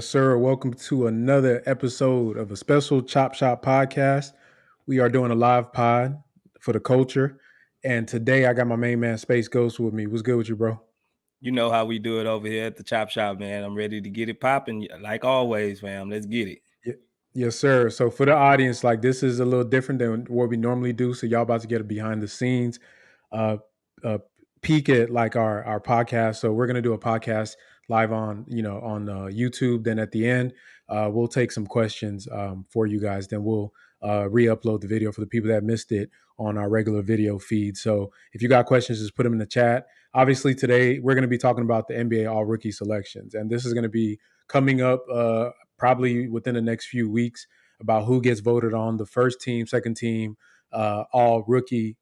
Yes, sir. Welcome to another episode of a special Chop Shop podcast. We are doing a live pod for the culture. And today I got my main man, Space Ghost, with me. What's good with you, bro? You know how we do it over here at the Chop Shop, man. I'm ready to get it popping, like always, fam. Let's get it. Yes, sir. So for the audience, like this is a little different than what we normally do. So y'all about to get a behind the scenes uh, uh peek at like our podcast. So we're gonna do a podcast live on on YouTube. Then at the end, we'll take some questions for you guys. Then we'll re-upload the video for the people that missed it on our regular video feed. So if you got questions, just put them in the chat. Obviously, today we're going to be talking about the NBA All Rookie selections, and this is going to be coming up probably within the next few weeks about who gets voted on the first team, second team, all rookie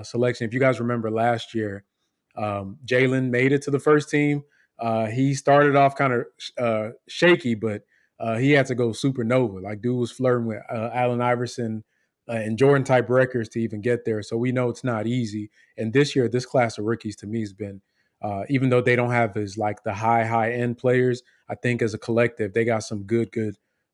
selection. If you guys remember last year, Jalen made it to the first team. He started off kind of shaky, but he had to go supernova. Like, dude was flirting with Allen Iverson and Jordan type records to even get there. So we know it's not easy. And this year, this class of rookies to me has been, even though they don't have as like the high end players, I think as a collective, they got some good,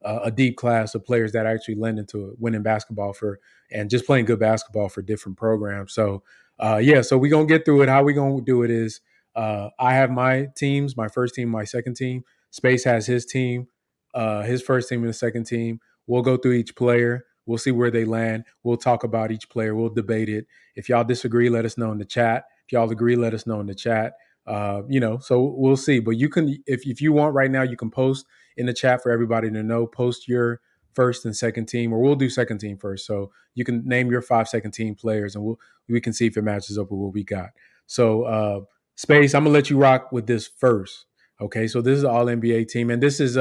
a deep class of players that actually lend into winning basketball for and just playing good basketball for different programs. So so we're gonna get through it. How we gonna do it is I have my teams, my first team, my second team. Space has his team, his first team and the second team. We'll go through each player. We'll see where they land. We'll talk about each player. We'll debate it. If y'all disagree, let us know in the chat. If y'all agree, let us know in the chat. So we'll see. But you can, if you want right now, you can post in the chat for everybody to know. Post your first and second team, or we'll do second team first. So you can name your 5 second team players, and we can see if it matches up with what we got. So Space, I'm gonna let you rock with this first. Okay, so this is an All NBA team, and this is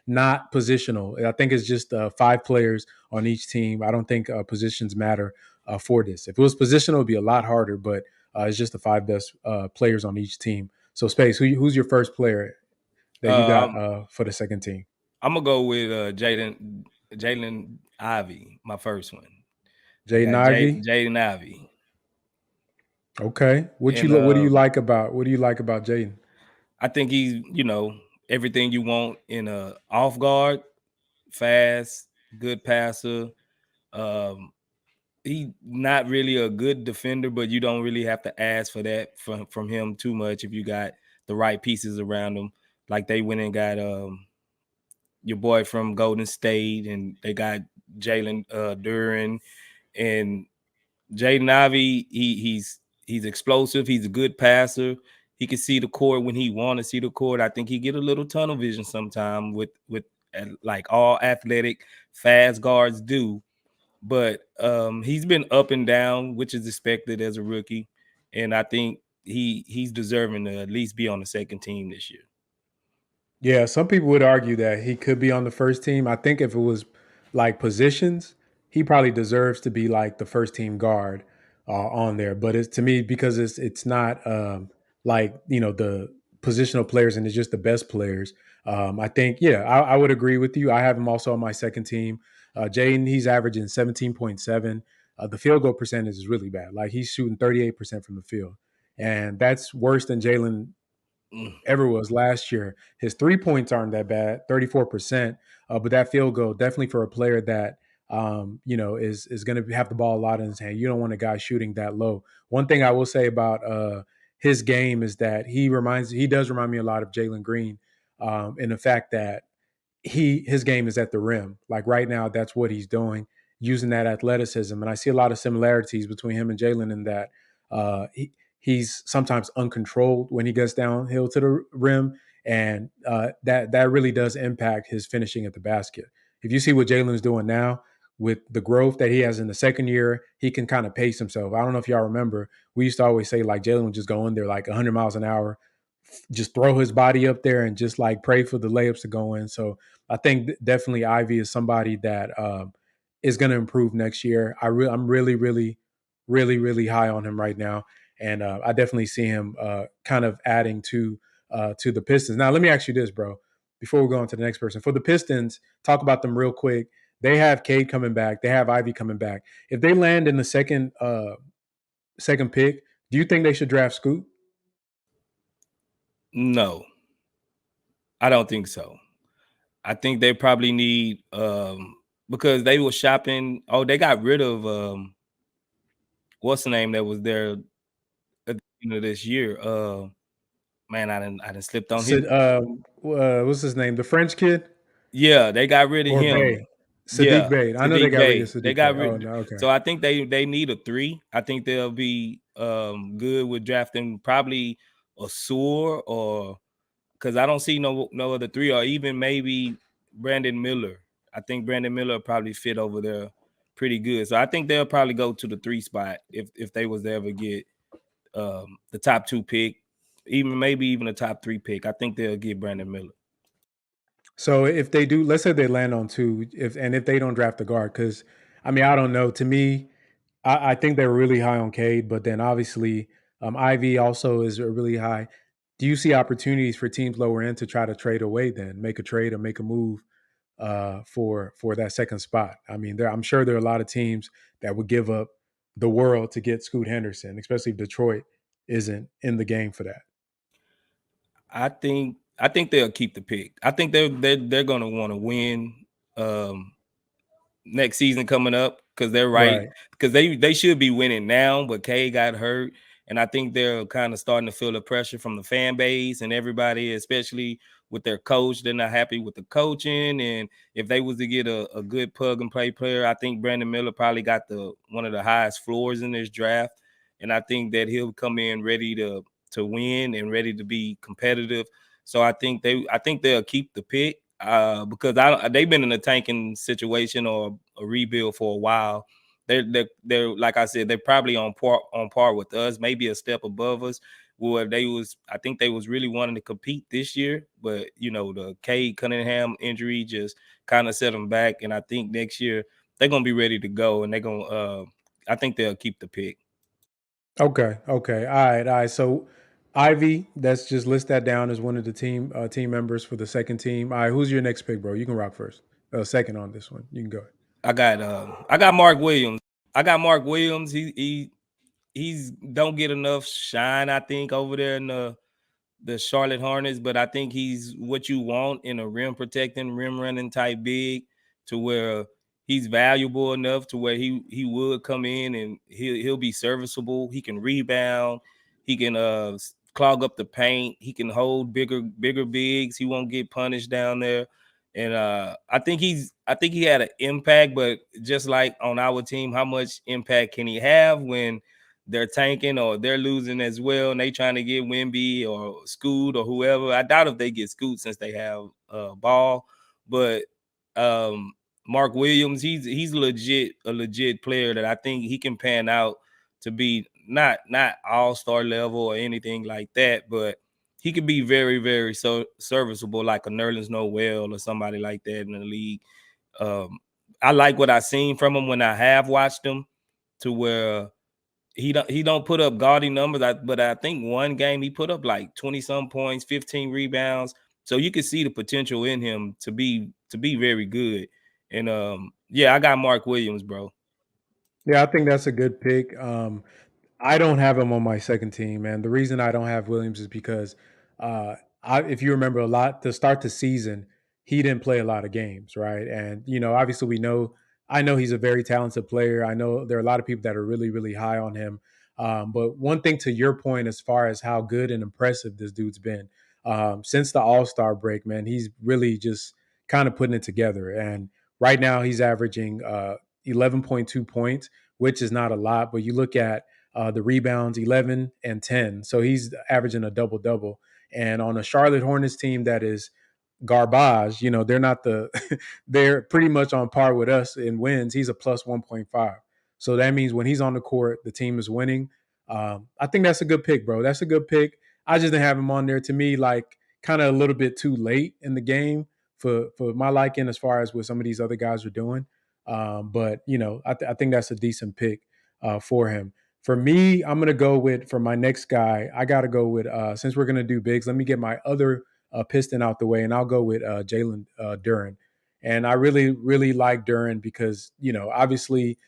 not positional. I think it's just 5 players on each team. I don't think positions matter for this. If it was positional, it'd be a lot harder. But it's just the 5 best players on each team. So, Space, who's your first player that you got Um, for the second team? I'm gonna go with Jalen Ivey, my first one. I Jaden got Ivey. Jaden Ivey, Okay, and what do you like about Jaden? I think he's everything you want in a off guard, fast, good passer. Um, he not really a good defender, but you don't really have to ask for that from him too much if you got the right pieces around him. Like they went and got your boy from Golden State, and they got Jalen Duren and Jaden Ivey. He's explosive. He's a good passer. He can see the court when he want to see the court. I think he get a little tunnel vision sometime with like all athletic fast guards do, but he's been up and down, which is expected as a rookie, and I think he's deserving to at least be on the second team this year. Yeah, some people would argue that he could be on the first team. I think if it was like positions, he probably deserves to be like the first team guard on there. But it's to me because it's not like the positional players and it's just the best players. I think I would agree with you. I have him also on my second team. Jaden, he's averaging 17.7. The field goal percentage is really bad. Like he's shooting 38% from the field, and that's worse than Jalen ever was last year. His 3 points aren't that bad, 34%. But that field goal, definitely for a player that is going to have the ball a lot in his hand. You don't want a guy shooting that low. One thing I will say about his game is that he does remind me a lot of Jalen Green, in the fact that his game is at the rim. Like right now, that's what he's doing, using that athleticism. And I see a lot of similarities between him and Jalen in that he's sometimes uncontrolled when he gets downhill to the rim, and that really does impact his finishing at the basket. If you see what Jalen's doing now with the growth that he has in the second year, he can kind of pace himself. I don't know if y'all remember, we used to always say like Jalen would just go in there like 100 miles an hour, just throw his body up there and just like pray for the layups to go in. So I think definitely Ivy is somebody that is going to improve next year. I'm really high on him right now, and I definitely see him kind of adding to the Pistons. Now, let me ask you this, bro. Before we go on to the next person, for the Pistons, talk about them real quick. They have Cade coming back. They have Ivy coming back. If they land in the second pick, do you think they should draft Scoot? No, I don't think so. I think they probably need because they were shopping. Oh, they got rid of what's the name that was there at the beginning of this year. Man, I didn't slipped on his. Sid, what's his name? The French kid Yeah, they got rid of or him. Bay? Sadiq Yeah, Bey. I know they Sadiq got rid of Bey. They Sadiq Bey. got Oh rid. no, okay. So I think they need a three. I think they'll be good with drafting probably a Sewer or because I don't see no other three or even maybe Brandon Miller. I think Brandon Miller probably fit over there pretty good. So I think they'll probably go to the three spot if they was to ever get the top two pick, even maybe even a top three pick. I think they'll get Brandon Miller. So if they do, let's say they land on two, if they don't draft the guard, because I mean I don't know. To me, I think they're really high on Cade, but then obviously Ivy also is really high. Do you see opportunities for teams lower end to try to trade away? Then make a trade or make a move for that second spot. I mean, I'm sure there are a lot of teams that would give up the world to get Scoot Henderson, especially if Detroit isn't in the game for that. I think they'll keep the pick. I think they're gonna want to win um next season coming up because they're right Right. because they should be winning now, but K got hurt, and I think they're kind of starting to feel the pressure from the fan base and everybody, especially with their coach. They're not happy with the coaching, and if they was to get a good plug and play player, I think Brandon Miller probably got the one of the highest floors in this draft, and I think that he'll come in ready to win and ready to be competitive. So I think they'll keep the pick because they've been in a tanking situation or a rebuild for a while. They're like I said, they're probably on par with us, maybe a step above us. Where I think they was really wanting to compete this year, but the Cade Cunningham injury just kind of set them back. And I think next year they're gonna be ready to go, and they're gonna. I think they'll keep the pick. Okay. Okay. All right. All right. So Ivy, let's just list that down as one of the team members for the second team. All right. Who's your next pick, bro? You can rock first. Second on this one. You can go. I got Mark Williams. I got Mark Williams. He's don't get enough shine, I think, over there in the Charlotte Hornets, but I think he's what you want in a rim protecting, rim running type big, to where he's valuable enough to where he would come in and he'll be serviceable. He can rebound. He can clog up the paint. He can hold bigger bigs. He won't get punished down there. And I think he had an impact, but just like on our team, how much impact can he have when they're tanking or they're losing as well, and they trying to get Wemby or Scoot or whoever? I doubt if they get Scoot since they have Ball, but um, Mark Williams, he's a legit player that I think he can pan out to be not all-star level or anything like that, but he could be very very so serviceable like a Nerlens Noel or somebody like that in the league. Um, I like what I seen from him when I have watched him, to where he don't put up gaudy numbers, but I think one game he put up like 20 some points, 15 rebounds. So you can see the potential in him to be very good. And yeah, I got Mark Williams, bro. Yeah, I think that's a good pick. I don't have him on my second team, man. The reason I don't have Williams is because, if you remember a lot to start the season, he didn't play a lot of games, right? And obviously I know he's a very talented player. I know there are a lot of people that are really, really high on him. But one thing to your point, as far as how good and impressive this dude's been since the All Star break, man, he's really just kind of putting it together. And right now, he's averaging 11.2 points, which is not a lot, but you look at the rebounds, 11 and 10. So he's averaging a double double. And on a Charlotte Hornets team that is garbage, they're not they're pretty much on par with us in wins. He's a plus 1.5. So that means when he's on the court, the team is winning. I think that's a good pick, bro. That's a good pick. I just didn't have him on there. To me, like kind of a little bit too late in the game for my liking as far as what some of these other guys are doing. But I think that's a decent pick for him. For me, I'm gonna go with for my next guy. I gotta go with since we're gonna do bigs. Let me get my other Piston out the way, and I'll go with Jalen Duren. And I really, really like Duren because obviously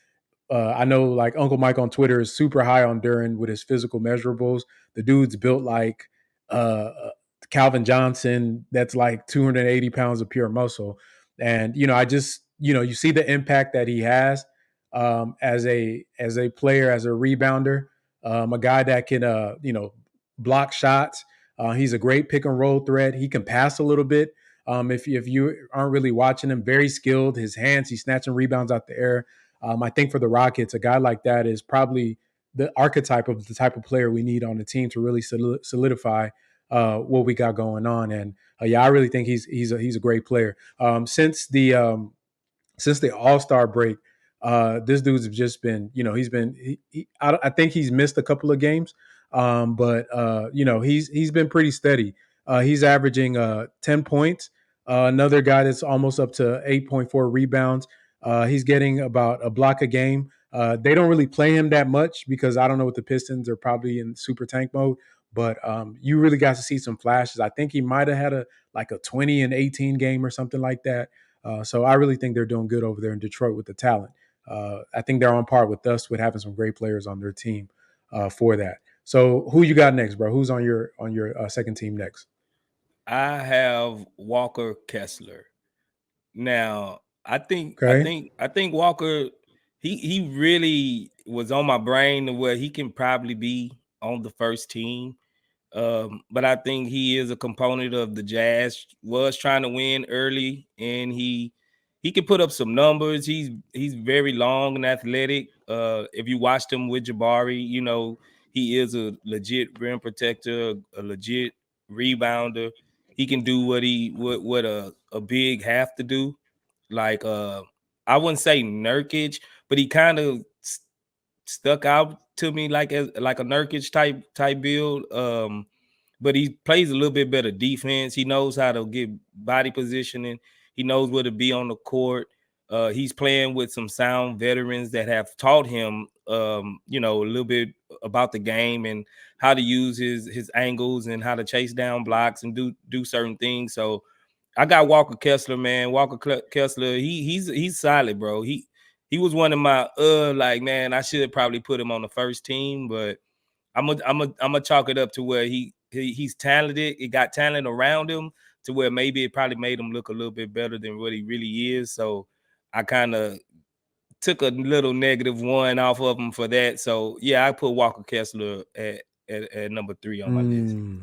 I know like Uncle Mike on Twitter is super high on Duren with his physical measurables. The dude's built like uh, Calvin Johnson that's like 280 pounds of pure muscle. And I just you see the impact that he has as a player, as a rebounder, a guy that can block shots. He's a great pick and roll threat. He can pass a little bit. If you aren't really watching him, very skilled. His hands, he's snatching rebounds out the air. I think for the Rockets, a guy like that is probably the archetype of the type of player we need on the team to really solidify what we got going on. And yeah, I really think he's a great player. Since the All-Star break, this dude's just been, he's been. I think he's missed a couple of games, but he's been pretty steady. He's averaging 10 points. Another guy that's almost up to 8.4 rebounds. He's getting about a block a game. They don't really play him that much because I don't know what the Pistons are probably in super tank mode. But you really got to see some flashes. I think he might have had a 20 and 18 game or something like that. So I really think they're doing good over there in Detroit with the talent. I think they're on par with us with having some great players on their team for that. So who you got next, bro? Who's on your second team next? I have Walker Kessler. Now, I think I Okay. think I think Walker he really was on my brain to where he can probably be on the first team. But I think he is a component of the Jazz. Was trying to win early, and he can put up some numbers. He's very long and athletic. If you watched him with Jabari, he is a legit rim protector, a legit rebounder. He can do what a big have to do. Like I wouldn't say Nurkic, but he kind of stuck out to me like a Nurkic type build. But he plays a little bit better defense. He knows how to get body positioning. He knows where to be on the court. He's playing with some sound veterans that have taught him, a little bit about the game and how to use his angles and how to chase down blocks and do certain things. So I got Walker Kessler, man. Kessler, he's solid, bro. He was one of my man, I should probably put him on the first team, but I'm gonna chalk it up to where he's talented. He got talent around him to where maybe it probably made him look a little bit better than what he really is. So I kind of took a little -1 off of him for that. So yeah, I put Walker Kessler at number 3 on my list. Mm.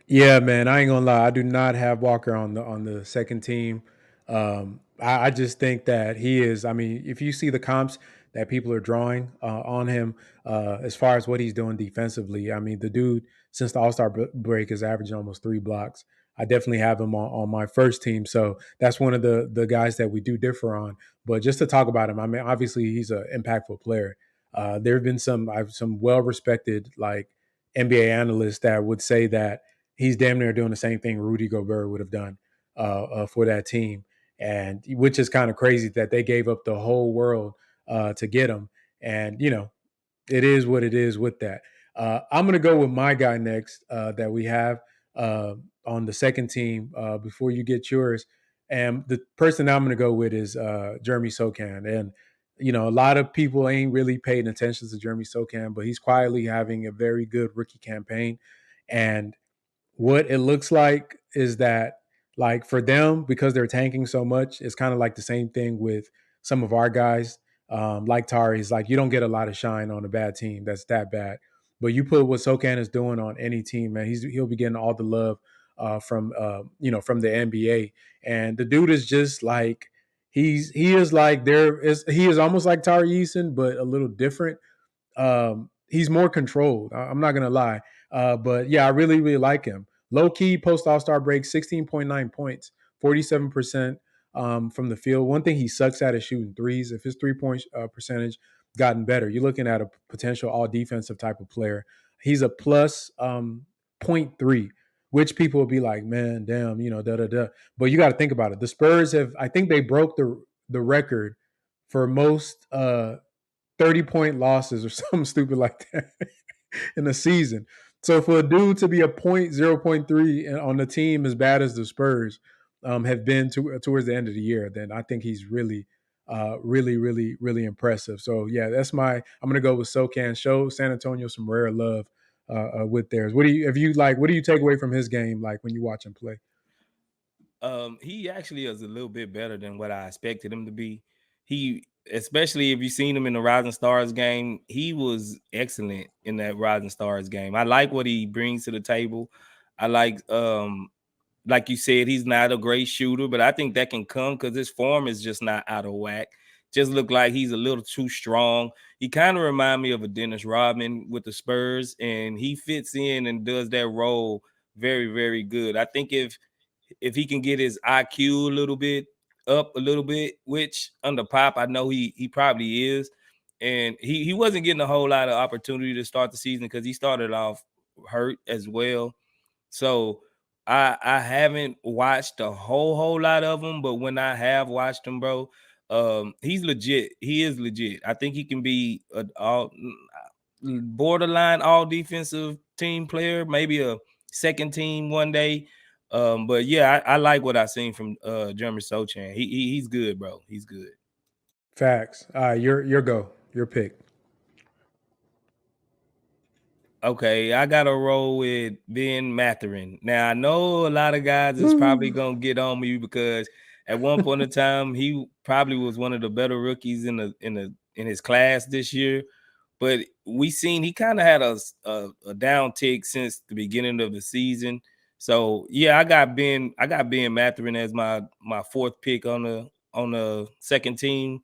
Yeah, man, I ain't gonna lie. I do not have Walker on the second team. I just think that he is. I mean, if you see the comps that people are drawing on him, as far as what he's doing defensively, I mean, the dude since the All-Star break is averaging almost 3 blocks. I definitely have him on my first team, so that's one of the guys that we do differ on. But just to talk about him, I mean, obviously he's an impactful player. There have been some well respected like NBA analysts that would say that he's damn near doing the same thing Rudy Gobert would have done for that team, and which is kind of crazy that they gave up the whole world to get him. And it is what it is with that. I'm gonna go with my guy next that we have on the second team before you get yours. And the person I'm gonna go with is Jeremy Sochan. And a lot of people ain't really paying attention to Jeremy Sochan, but he's quietly having a very good rookie campaign. And what it looks like is that, like, for them, because they're tanking so much, it's kind of like the same thing with some of our guys, like Tari. Is like you don't get a lot of shine on a bad team that's that bad, but you put what Sokan is doing on any team, man, he'll be getting all the love from the NBA. And the dude is just like he is like he is almost like Tari Eason, but a little different. He's more controlled. I'm not gonna lie, but yeah, I really really like him. Low key post All Star break, 16.9 points, 47% from the field. One thing he sucks at is shooting threes. If his 3 point percentage gotten better, you're looking at a potential all defensive type of player. He's a plus point three, which people will be like, man, damn, da da da. But you got to think about it. The Spurs I think they broke the record for most 30-point losses or something stupid like that in a season. So for a dude to be a 0.3 on the team as bad as the Spurs have been towards the end of the year, then I think he's really, really, really, really impressive. So yeah, I'm gonna go with Sokan. Show San Antonio some rare love with theirs. What do you, if you like, what do you take away from his game, like when you watch him play? He actually is a little bit better than what I expected him to be. He, especially if you've seen him in the Rising Stars game, he was excellent in that Rising Stars game. I like what he brings to the table. I like you said, he's not a great shooter, but I think that can come because his form is just not out of whack. Just look like he's a little too strong. He kind of remind me of a Dennis Rodman with the Spurs, and he fits in and does that role very, very good. I think if he can get his IQ a little bit up a little bit, which under Pop, I know he probably is. And he wasn't getting a whole lot of opportunity to start the season because he started off hurt as well. So I haven't watched a whole lot of him, but when I have watched him, bro, he's legit. He is legit. I think he can be a all borderline all defensive team player, maybe a second team one day. But yeah, I like what I seen from Jeremy Sochan. He's good, bro. He's good. Facts. Your go, your pick. Okay, I gotta roll with Ben Mathurin. Now I know a lot of guys is probably Woo. gonna get on me because at one point in time he probably was one of the better rookies in his class this year. But we seen he kind of had a down tick since the beginning of the season. So yeah, I got Ben Mathurin as my fourth pick on the second team.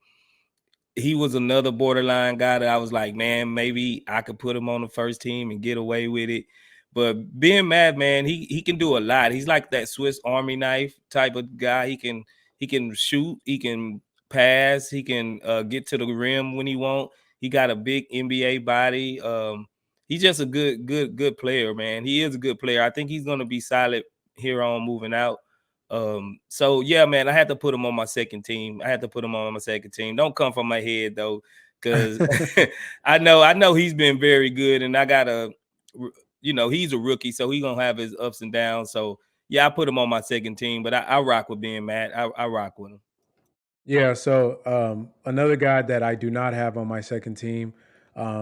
He was another borderline guy that I was like, man, maybe I could put him on the first team and get away with it. But being mad, man, he can do a lot. He's like that Swiss Army knife type of guy. He can shoot, he can pass, he can get to the rim when he want. He got a big NBA body. He's just a good player, man. He is a good player. I think he's gonna be solid here on moving out. So yeah, man, I had to put him on my second team. I had to put him on my second team. Don't come from my head though, because I know he's been very good, and I gotta, he's a rookie, so he's gonna have his ups and downs. So yeah, I put him on my second team, but I rock with being Matt. I rock with him. Yeah, so another guy that I do not have on my second team,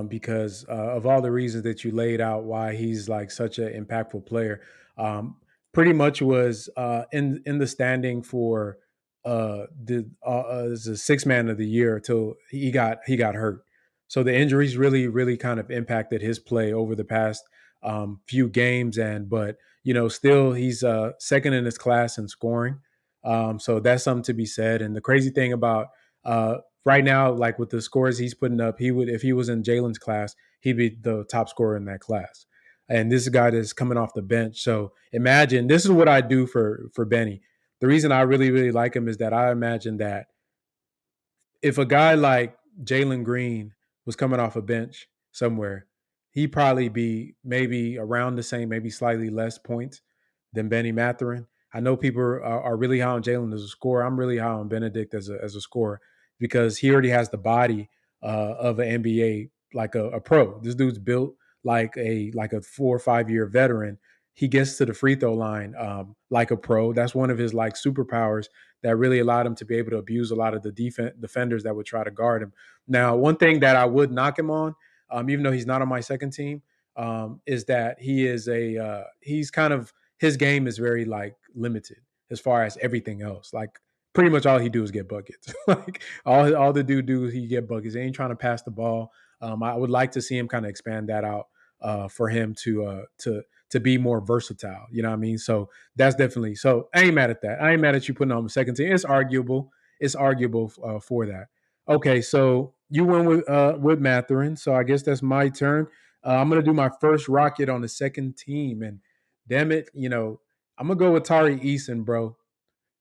because of all the reasons that you laid out why he's like such an impactful player, um, pretty much was in the standing for as a six man of the year until he got hurt. So the injuries really kind of impacted his play over the past few games, and but still he's second in his class in scoring. So that's something to be said. And the crazy thing about right now, like with the scores he's putting up, he would, if he was in Jalen's class, he'd be the top scorer in that class. And this is a guy that's coming off the bench. So imagine this is what I do for Benny. The reason I really like him is that I imagine that if a guy like Jalen Green was coming off a bench somewhere, he'd probably be maybe around the same, maybe slightly less points than Benny Mathurin. I know people are really high on Jalen as a scorer. I'm really high on Benedict as a scorer because he already has the body of an NBA, like a pro. This dude's built like a 4 or 5 year veteran. He gets to the free throw line like a pro. That's one of his like superpowers that really allowed him to be able to abuse a lot of the defenders that would try to guard him. Now, one thing that I would knock him on, even though he's not on my second team, is that he's kind of, his game is very like limited as far as everything else. Like pretty much all he do is get buckets. Like all the dude do is he get buckets. He ain't trying to pass the ball. I would like to see him kind of expand that out for him to be more versatile. You know what I mean? So that's definitely, so. I ain't mad at that. I ain't mad at you putting on the second team. It's arguable. It's arguable for that. Okay, so you went with Mathurin, so I guess that's my turn. I'm gonna do my first Rocket on the second team, and damn it, I'm gonna go with Tari Eason, bro.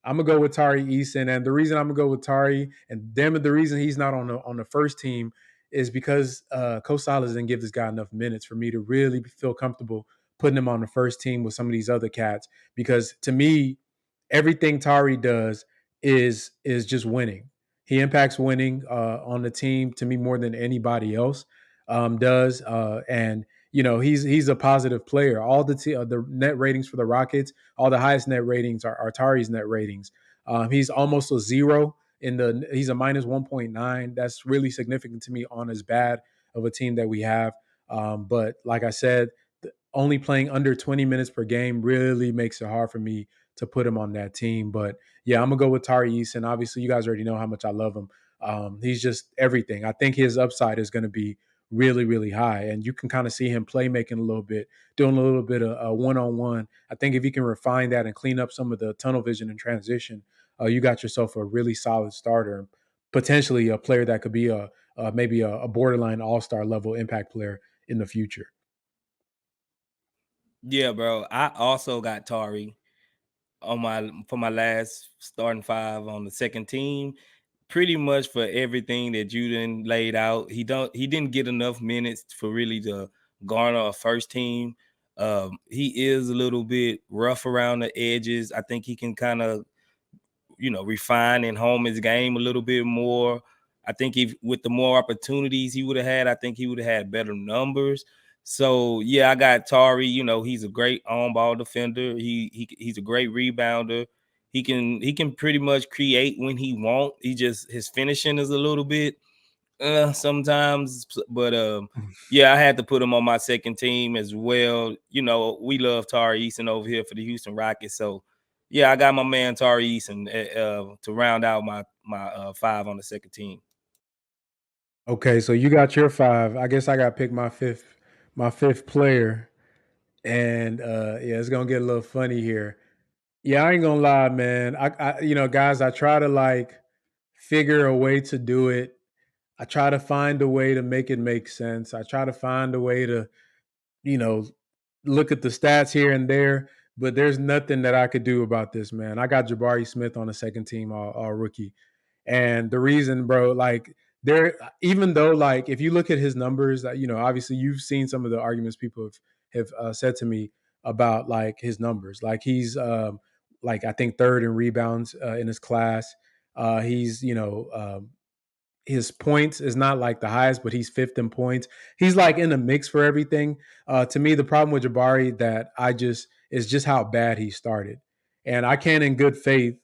I'm gonna go with Tari Eason, and the reason I'm gonna go with Tari, and damn it, the reason he's not on the first team is because Coach Silas didn't give this guy enough minutes for me to really feel comfortable putting him on the first team with some of these other cats. Because to me, everything Tari does is just winning. He impacts winning on the team to me more than anybody else does, and he's a positive player. All the net ratings for the Rockets, all the highest net ratings are Tari's net ratings. He's almost a zero he's a minus 1.9. That's really significant to me on as bad of a team that we have. But like I said, only playing under 20 minutes per game really makes it hard for me to put him on that team. But yeah, I'm gonna go with Tari Eason. Obviously, you guys already know how much I love him. He's just everything. I think his upside is going to be really, really high, and you can kind of see him playmaking a little bit, doing a little bit of one-on-one. I think if you can refine that and clean up some of the tunnel vision and transition, you got yourself a really solid starter, potentially a player that could be maybe a borderline all-star level impact player in the future. Yeah, bro. I also got Tari on my for my last starting five on the second team. Pretty much for everything that Juden laid out. He didn't get enough minutes for really to garner a first team. He is a little bit rough around the edges. I think he can kind of refine and home his game a little bit more. I think if with the more opportunities he would have had, I think he would have had better numbers. So yeah, I got Tari. He's a great on-ball defender. He's a great rebounder. He can pretty much create when he want. His finishing is a little bit sometimes, but yeah, I had to put him on my second team as well. We love Tari Eason over here for the Houston Rockets, so yeah, I got my man Tari Eason to round out my five on the second team. Okay, so you got your five. I guess I got to pick my fifth player, and yeah, it's gonna get a little funny here. Yeah, I ain't gonna lie, man. Guys, I try to like figure a way to do it. I try to find a way to make it make sense. I try to find a way to, you know, look at the stats here and there, but there's nothing that I could do about this, man. I got Jabari Smith on the second team, all rookie. And the reason, bro, like there, even though like if you look at his numbers, obviously you've seen some of the arguments people have said to me about like his numbers. Like he's like I think third in rebounds in his class. He's his points is not like the highest, but he's fifth in points. He's like in the mix for everything. To me, the problem with Jabari that I just is just how bad he started, and I can't, in good faith,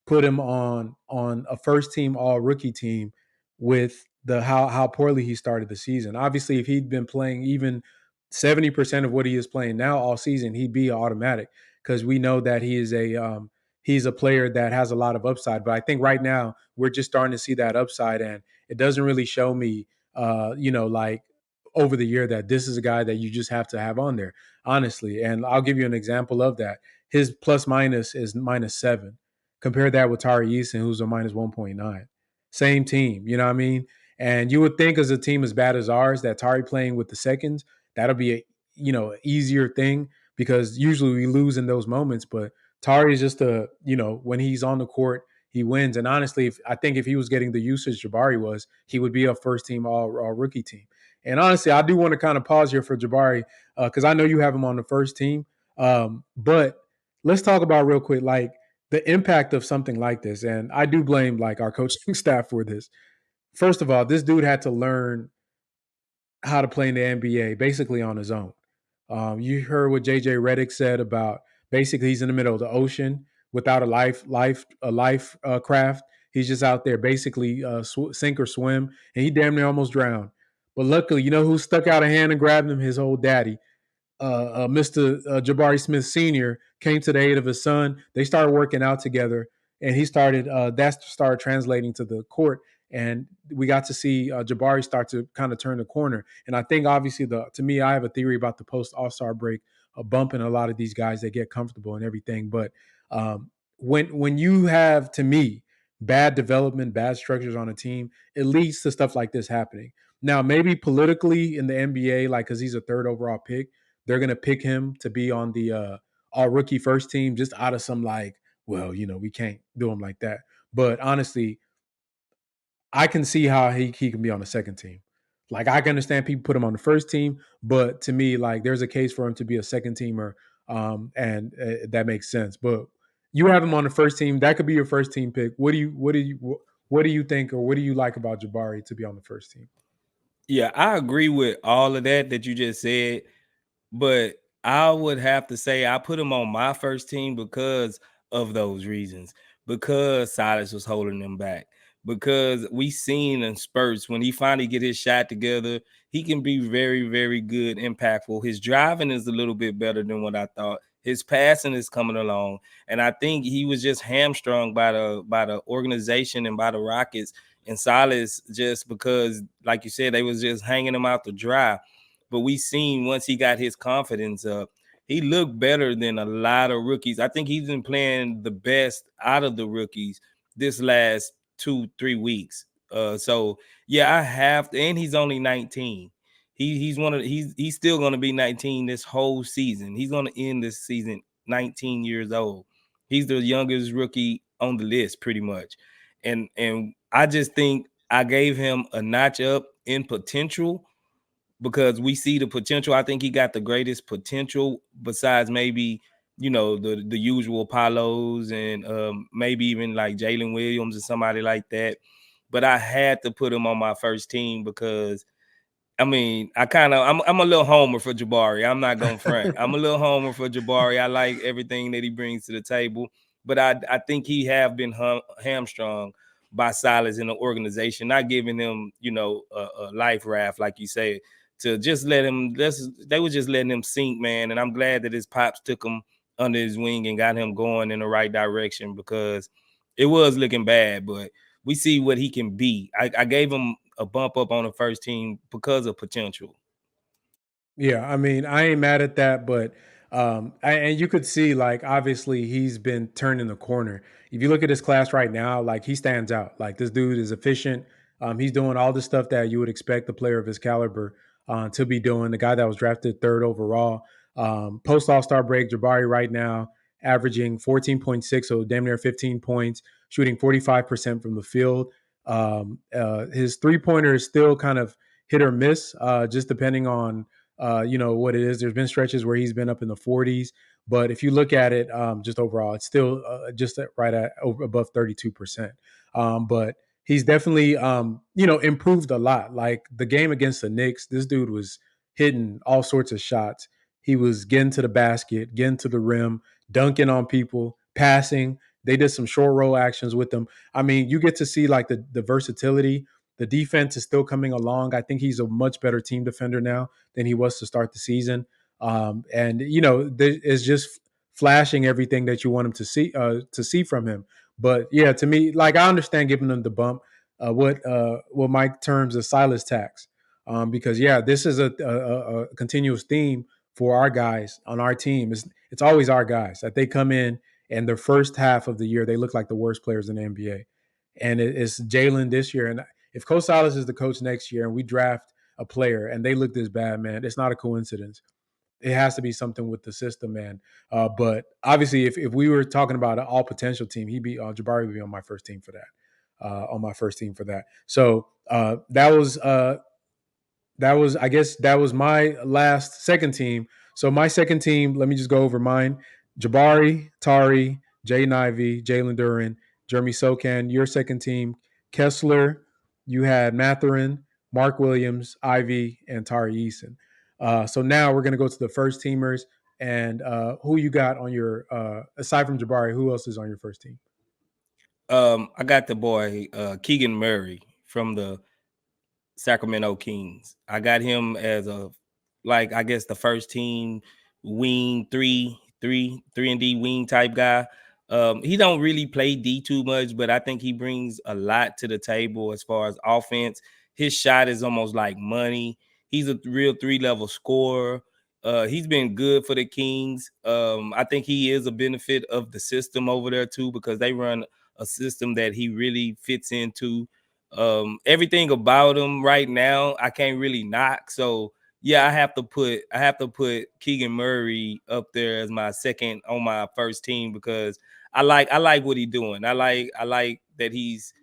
put him on a first team All Rookie team with the how poorly he started the season. Obviously, if he'd been playing even 70% of what he is playing now all season, he'd be automatic because we know that he's a player that has a lot of upside. But I think right now we're just starting to see that upside, and it doesn't really show me, like over the year that this is a guy that you just have to have on there, honestly. And I'll give you an example of that. His plus minus is -7. Compare that with Tari Eason, who's a -1.9. Same team, you know what I mean? And you would think as a team as bad as ours that Tari playing with the seconds, that'll be a easier thing because usually we lose in those moments. But Tari is just when he's on the court, he wins. And honestly, I think if he was getting the usage Jabari was, he would be a first team all rookie team. And honestly, I do want to kind of pause here for Jabari because I know you have him on the first team. But let's talk about real quick, like the impact of something like this. And I do blame like our coaching staff for this. First of all, this dude had to learn how to play in the NBA basically on his own. You heard what JJ Redick said about basically he's in the middle of the ocean without a life craft. He's just out there basically sink or swim, and he damn near almost drowned. But luckily, you know who stuck out a hand and grabbed him? His old daddy, Mr. Jabari Smith Sr. came to the aid of his son. They started working out together, and that started translating to the court. And we got to see Jabari start to kind of turn the corner. And I think obviously to me, I have a theory about the post All-Star break, bumping a lot of these guys that get comfortable and everything. But when you have, to me, bad development, bad structures on a team, it leads to stuff like this happening. Now, maybe politically in the NBA, like because he's a third overall pick, they're gonna pick him to be on the all rookie first team just out of some like, well, we can't do him like that. But honestly, I can see how he can be on the second team. Like I can understand people put him on the first team, but to me, like there's a case for him to be a second teamer, and that makes sense. But you have him on the first team. That could be your first team pick. What do you think, or what do you like about Jabari to be on the first team? Yeah, I agree with all of that you just said, but I would have to say I put him on my first team because of those reasons. Because Silas was holding them back. because we seen in spurts when he finally get his shot together, he can be very, very good, impactful. His driving is a little bit better than what I thought. His passing is coming along, and I think he was just hamstrung by the organization and by the Rockets and Silas, just because, like you said, they was just hanging him out to dry. But we seen once he got his confidence up, he looked better than a lot of rookies. I think he's been playing the best out of the rookies this last 2-3 weeks. So yeah, I have to, and he's only 19. He's still gonna be 19 this whole season. He's gonna end this season 19 years old. He's the youngest rookie on the list, pretty much. And I just think I gave him a notch up in potential because we see the potential. I think he got the greatest potential besides maybe, the usual Palos and maybe even like Jalen Williams or somebody like that. But I had to put him on my first team because I mean, I'm a little homer for Jabari. I'm not gonna front. I'm a little homer for Jabari. I like everything that he brings to the table, but I think he have been hamstrung by Silas in the organization, not giving him, a life raft, like you say, to just let him. They were just letting him sink, man. And I'm glad that his pops took him under his wing and got him going in the right direction because it was looking bad, but we see what he can be. I gave him a bump up on the first team because of potential. Yeah, I mean, I ain't mad at that, but and you could see like obviously he's been turning the corner. If you look at his class right now, like he stands out. Like this dude is efficient. He's doing all the stuff that you would expect a player of his caliber to be doing. The guy that was drafted third overall, post All Star break, Jabari right now averaging 14.6, so damn near 15 points, shooting 45% from the field. His 3 pointer is still kind of hit or miss, just depending on what it is. There's been stretches where he's been up in the 40s, but if you look at it just overall, it's still just right at above 32%. But he's definitely, improved a lot. Like the game against the Knicks, this dude was hitting all sorts of shots. He was getting to the basket, getting to the rim, dunking on people, passing. They did some short roll actions with him. I mean, you get to see like the versatility. The defense is still coming along. I think he's a much better team defender now than he was to start the season. And it's just flashing everything that you want him to see from him. But yeah, to me, like I understand giving him the bump. What Mike terms a Silas tax, because yeah, this is a continuous theme for our guys on our team. It's always our guys that they come in and the first half of the year they look like the worst players in the NBA, and it's Jalen this year. And if Coach Silas is the coach next year, and we draft a player and they look this bad, man, it's not a coincidence. It has to be something with the system, man. But obviously, if we were talking about an all potential team, he'd be Jabari would be on my first team for that. On my first team for that. So that was I guess that was my last second team. So my second team, let me just go over mine: Jabari, Tari, Jaden Ivey, Jalen Duren, Jeremy Sochan. Your second team: Kessler. You had Mathurin, Mark Williams, Ivey, and Tari Eason. So now we're gonna go to the first teamers and who you got on your aside from Jabari. Who else is on your first team? I got the boy Keegan Murray from the Sacramento Kings. I got him as I guess the first team wing three and D wing type guy. He don't really play D too much, but I think he brings a lot to the table as far as offense. His shot is almost like money. He's a real 3-level scorer. He's been good for the Kings. I think he is a benefit of the system over there too, because they run a system that he really fits into. Everything about him right now I can't really knock. So yeah, I have to put Keegan Murray up there as my second on my first team because I like what he's doing. I like that he's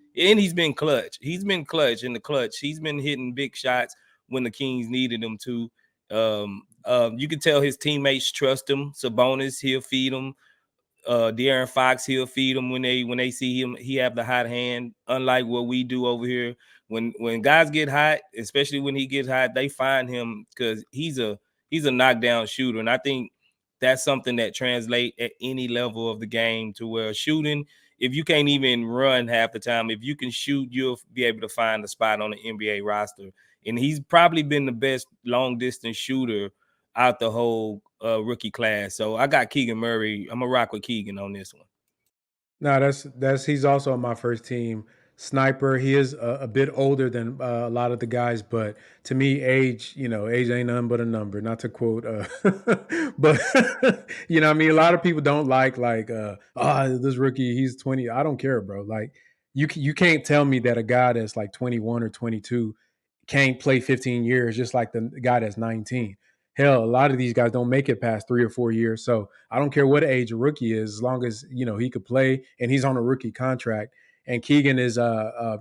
been clutch. He's been clutch in the clutch. He's been hitting big shots when the Kings needed him to. You can tell his teammates trust him. Sabonis, he'll feed him. De'Aaron Fox, he'll feed them when they see him. He have the hot hand, unlike what we do over here. When guys get hot, especially when he gets hot, they find him because he's a knockdown shooter, and I think that's something that translate at any level of the game to where shooting if you can't even run half the time, if you can shoot, you'll be able to find a spot on the NBA roster. And he's probably been the best long distance shooter out the whole rookie class. So I got Keegan Murray. I'm gonna rock with Keegan on this one. No, that's he's also on my first team sniper. He is a bit older than a lot of the guys, but to me, age ain't nothing but a number. Not to quote, but I mean, a lot of people don't this rookie. He's 20. I don't care, bro. Like you can't tell me that a guy that's like 21 or 22 can't play 15 years just like the guy that's 19. Hell, a lot of these guys don't make it past 3 or 4 years. So I don't care what age a rookie is, as long as he could play and he's on a rookie contract. And Keegan is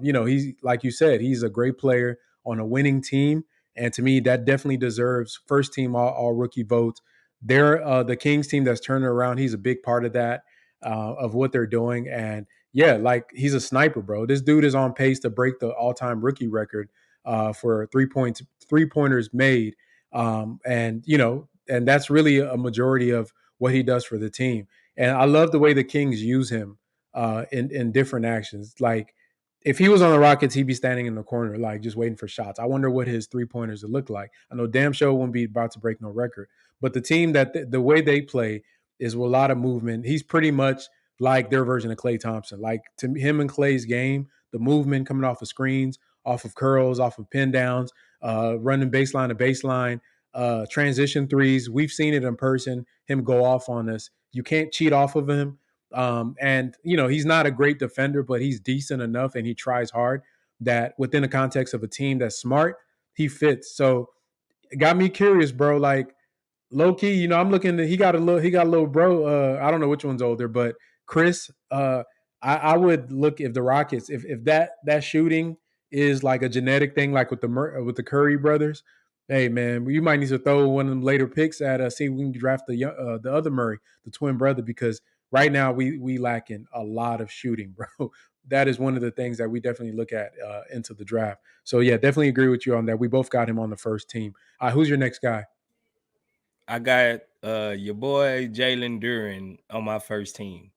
he's like you said, he's a great player on a winning team. And to me, that definitely deserves first team all rookie votes. They're the Kings team that's turning around. He's a big part of that, of what they're doing. And yeah, like he's a sniper, bro. This dude is on pace to break the all-time rookie record for 3 pointers made, and that's really a majority of what he does for the team. And I love the way the Kings use him in different actions. Like if he was on the Rockets, he'd be standing in the corner, like just waiting for shots. I wonder what his 3 pointers would look like. I know damn sure won't be about to break no record, but the team the way they play is with a lot of movement. He's pretty much like their version of Klay Thompson. Like to him and Klay's game, the movement coming off of screens, off of curls, off of pin downs, running baseline to baseline, transition threes. We've seen it in person, him go off on us. You can't cheat off of him. And, he's not a great defender, but he's decent enough and he tries hard that within the context of a team that's smart, he fits. So it got me curious, bro. Like, low key, I'm looking at he got a little bro. I don't know which one's older, but Chris, I would look if the Rockets, if that shooting is like a genetic thing, like with the Curry brothers. Hey man, you might need to throw one of them later picks at see if we can draft the other Murray, the twin brother, because right now we lacking a lot of shooting, bro. That is one of the things that we definitely look at into the draft. So yeah, definitely agree with you on that. We both got him on the first team. Who's your next guy? I got your boy Jalen Duren on my first team.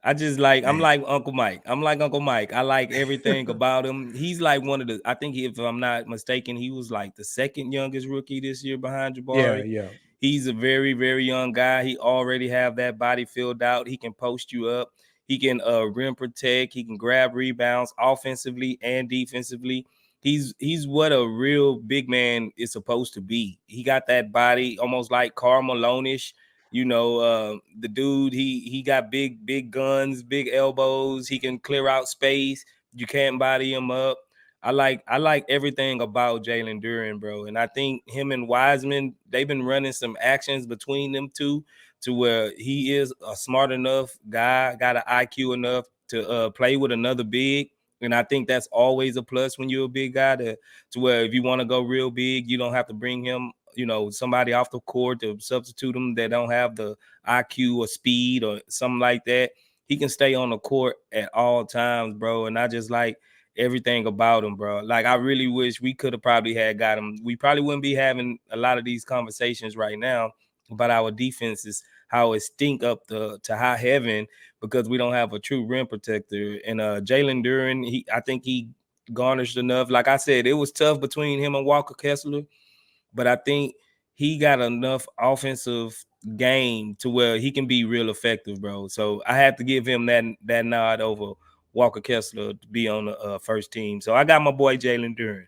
I just like I'm Man. like Uncle Mike. I'm like Uncle Mike. I like everything about him. He's like one of the. I think if I'm not mistaken, he was like the second youngest rookie this year behind Yeah, Jabari. yeah. He's a very very young guy. He already have that body filled out. He can post you up. He can rim protect. He can grab rebounds offensively and defensively. He's what a real big man is supposed to be. He got that body almost like Karl Malone-ish. The dude, he got big guns, big elbows. He can clear out space. You can't body him up. I like everything about Jalen Duren, bro. And I think him and Wiseman, they've been running some actions between them two to where he is a smart enough guy, got an IQ enough to play with another big. And I think that's always a plus when you're a big guy to where if you want to go real big, you don't have to bring him, somebody off the court to substitute him that don't have the IQ or speed or something like that. He can stay on the court at all times, bro. And I just like everything about him, bro. Like I really wish we could have probably had got him. We probably wouldn't be having a lot of these conversations right now about our defenses, how it stink up to high heaven because we don't have a true rim protector. And Jalen Duren, I think he garnished enough. Like I said, it was tough between him and Walker Kessler, but I think he got enough offensive game to where he can be real effective, bro. So I have to give him that nod over Walker Kessler to be on the first team. So I got my boy Jalen Duren.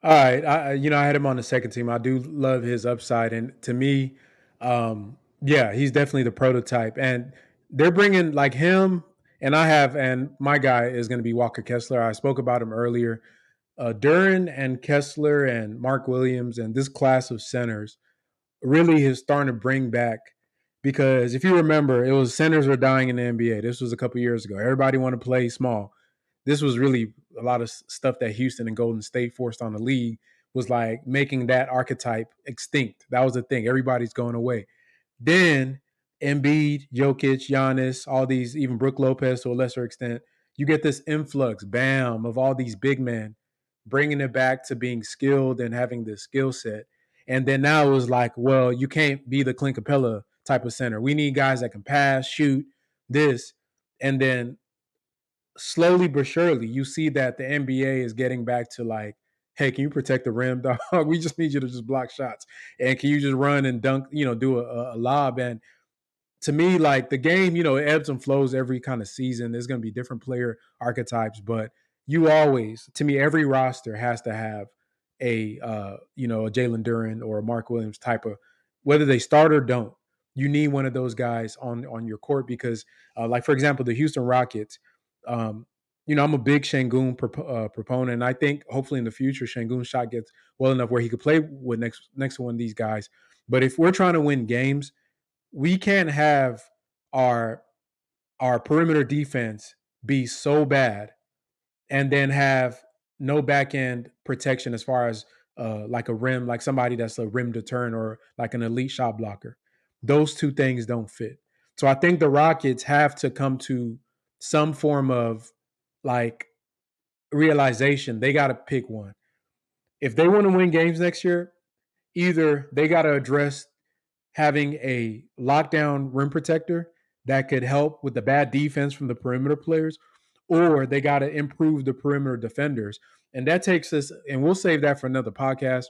All right, I had him on the second team. I do love his upside, and to me, yeah, he's definitely the prototype. And they're bringing like him, and my guy is going to be Walker Kessler. I spoke about him earlier. Duran and Kessler and Mark Williams and this class of centers really is starting to bring back, because if you remember, it was centers were dying in the NBA. This was a couple years ago. Everybody wanted to play small. This was really a lot of stuff that Houston and Golden State forced on the league, was like making that archetype extinct. That was the thing. Everybody's going away. Then Embiid, Jokic, Giannis, all these, even Brook Lopez to a lesser extent, you get this influx, bam, of all these big men, bringing it back to being skilled and having this skill set. And then now it was like, well, you can't be the Clint Capella type of center. We need guys that can pass, shoot, this. And then slowly but surely, you see that the NBA is getting back to like, hey, can you protect the rim, dog? We just need you to just block shots. And can you just run and dunk, do a lob? And to me, like the game, it ebbs and flows every kind of season. There's going to be different player archetypes, but you always, to me, every roster has to have a Jalen Duren or a Mark Williams type of, whether they start or don't. You need one of those guys on your court because, like for example, the Houston Rockets. Um, I'm a big Sengun proponent, and I think hopefully in the future Sengun's shot gets well enough where he could play with next to one of these guys. But if we're trying to win games, we can't have our our perimeter defense be so bad and then have no back end protection as far as like a rim, like somebody that's a rim deterrent or like an elite shot blocker. Those two things don't fit. So I think the Rockets have to come to some form of like realization. They got to pick one. If they want to win games next year, either they got to address having a lockdown rim protector that could help with the bad defense from the perimeter players, or they got to improve the perimeter defenders. And that takes us, and we'll save that for another podcast,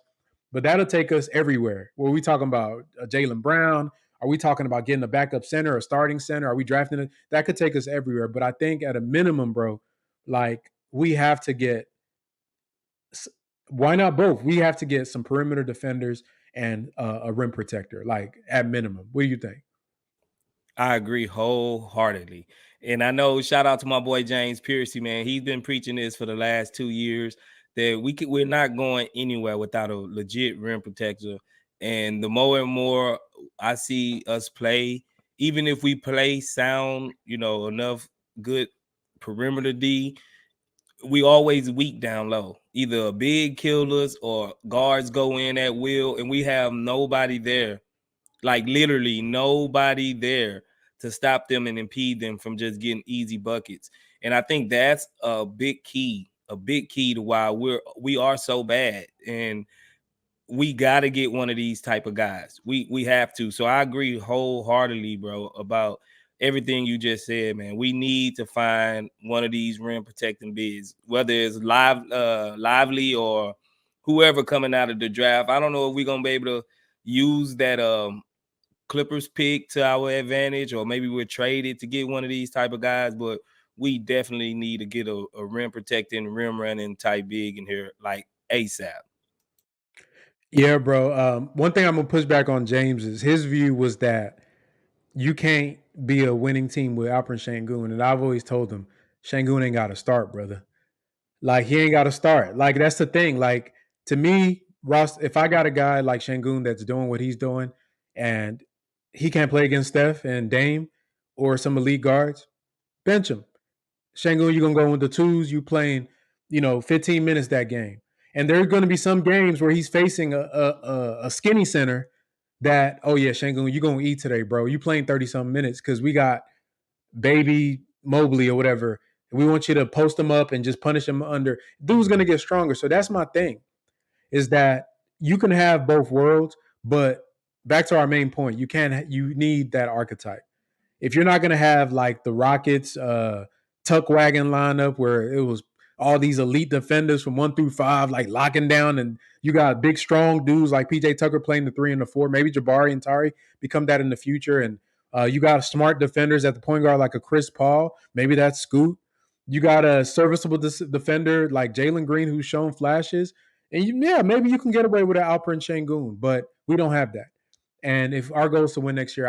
but that'll take us everywhere. Were we talking about Jalen Brown? Are we talking about getting a backup center or starting center? Are we drafting it? That could take us everywhere. But I think at a minimum, bro, like we have to get, why not both? We have to get some perimeter defenders and a rim protector, like at minimum. What do you think? I agree wholeheartedly. And I know, shout out to my boy James Piercy, man. He's been preaching this for the last 2 years that we're not going anywhere without a legit rim protector. And the more and more I see us play, even if we play sound, enough good perimeter D, we always weak down low. Either a big killers or guards go in at will, and we have nobody there, like literally nobody there to stop them and impede them from just getting easy buckets. And I think that's a big key to why we are so bad. And we got to get one of these type of guys. We have to. So I agree wholeheartedly, bro, about everything you just said, man. We need to find one of these rim protecting bigs, whether it's lively or whoever coming out of the draft. I don't know if we're gonna be able to use that Clippers pick to our advantage, or maybe we're traded to get one of these type of guys, but we definitely need to get a rim protecting, rim running type big in here, like ASAP. Yeah, bro. One thing I'm gonna push back on James is his view was that you can't be a winning team with Alperen Sengun, and I've always told him Sengun ain't got to start, brother. Like he ain't got to start. Like that's the thing. Like to me, Ross, if I got a guy like Sengun that's doing what he's doing, and he can't play against Steph and Dame or some elite guards, bench him. Sengun, you're gonna go with the twos. You playing, 15 minutes that game, and there's gonna be some games where he's facing a skinny center that, oh yeah, Sengun, you're gonna eat today, bro. You playing 30 something minutes because we got baby Mobley or whatever. We want you to post him up and just punish him under. Dude's gonna get stronger. So that's my thing. Is that you can have both worlds, but back to our main point, you need that archetype. If you're not going to have like the Rockets tuck wagon lineup where it was all these elite defenders from 1 through 5, like locking down, and you got big, strong dudes like PJ Tucker playing the 3 and the 4, maybe Jabari and Tari become that in the future. And you got smart defenders at the point guard like a Chris Paul, maybe that's Scoot. You got a serviceable defender like Jalen Green who's shown flashes. And yeah, maybe you can get away with an Alperen Sengun, but we don't have that. And if our goal is to win next year,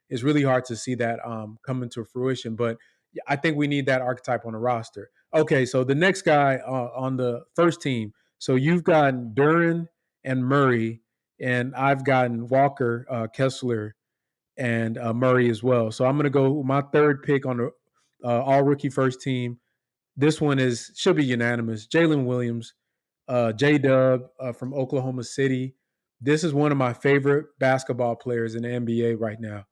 it's really hard to see that come into fruition. But I think we need that archetype on the roster. Okay, so the next guy on the first team. So you've gotten Duren and Murray, and I've gotten Walker, Kessler, and Murray as well. So I'm going to go with my third pick on the all rookie first team. This one should be unanimous. Jalen Williams, J Dub from Oklahoma City. This is one of my favorite basketball players in the NBA right now.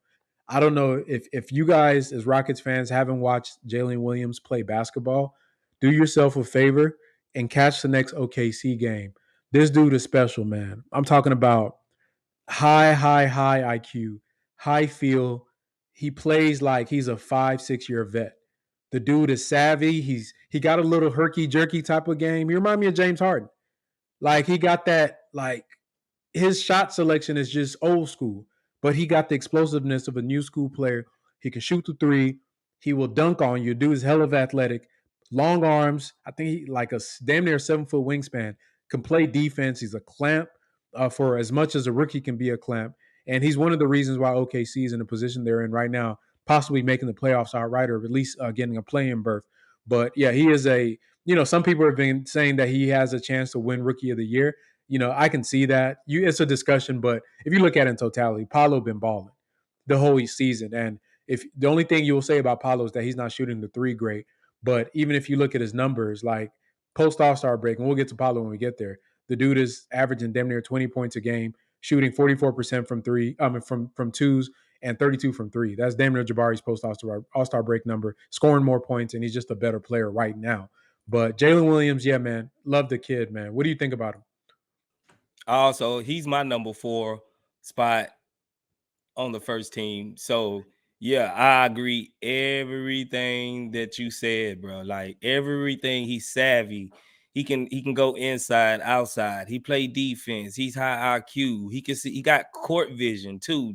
I don't know if you guys as Rockets fans haven't watched Jalen Williams play basketball, do yourself a favor and catch the next OKC game. This dude is special, man. I'm talking about high IQ, high feel. he plays like he's a 5, 6 year vet. The dude is savvy. He got a little herky jerky type of game. He remind me of James Harden. Like he got that like his shot selection is just old school, but he got the explosiveness of a new school player. He can shoot the three. He will dunk on you. Dude is hell of athletic, long arms. I think he like a damn near 7 foot wingspan. Can play defense. He's a clamp for as much as a rookie can be a clamp, and he's one of the reasons why OKC is in the position they're in right now, possibly making the playoffs outright or at least getting a play-in berth. But yeah, he is a some people have been saying that he has a chance to win Rookie of the Year. I can see that. It's a discussion, but if you look at it in totality, Paolo been balling the whole season. And if the only thing you will say about Paolo is that he's not shooting the three great, but even if you look at his numbers, like post All-Star break, and we'll get to Paolo when we get there, the dude is averaging damn near 20 points a game, shooting 44% from three, from twos and 32 from three. That's damn near Jabari's post All-Star break number, scoring more points, and he's just a better player right now. But Jalen Williams, yeah, man, love the kid, man. What do you think about him? Also, he's my number 4 spot on the first team. So yeah, I agree everything that you said, bro. Like everything, he's savvy. He can go inside, outside. He play defense. He's high IQ. He can see. He got court vision too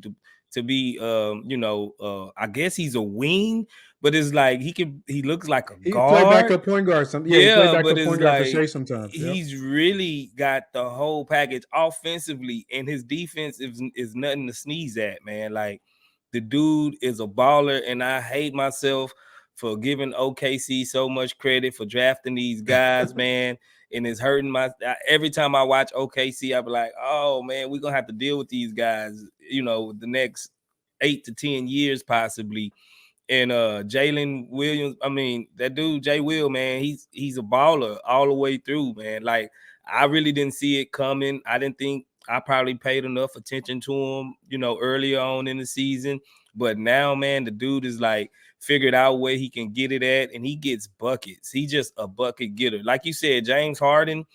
to be I guess he's a wing, but it's like he looks like a He played guard. backup point guard. Yeah, he played Yeah, but backup it's point guard for like Shea sometimes. Yep. he's really got the whole package offensively, and his defense is nothing to sneeze at, man. Like the dude is a baller, and I hate myself for giving OKC so much credit for drafting these guys, man. And it's hurting every time I watch OKC, I be like, oh man, we're gonna have to deal with these guys, the next 8 to 10 years possibly. And Jalen Williams, I mean, that dude Jay Will, man, he's a baller all the way through, man. Like I really didn't see it coming. I didn't think I probably paid enough attention to him, earlier on in the season. But now, man, the dude is like figured out where he can get it at, and he gets buckets. He's just a bucket getter. Like you said, James Harden,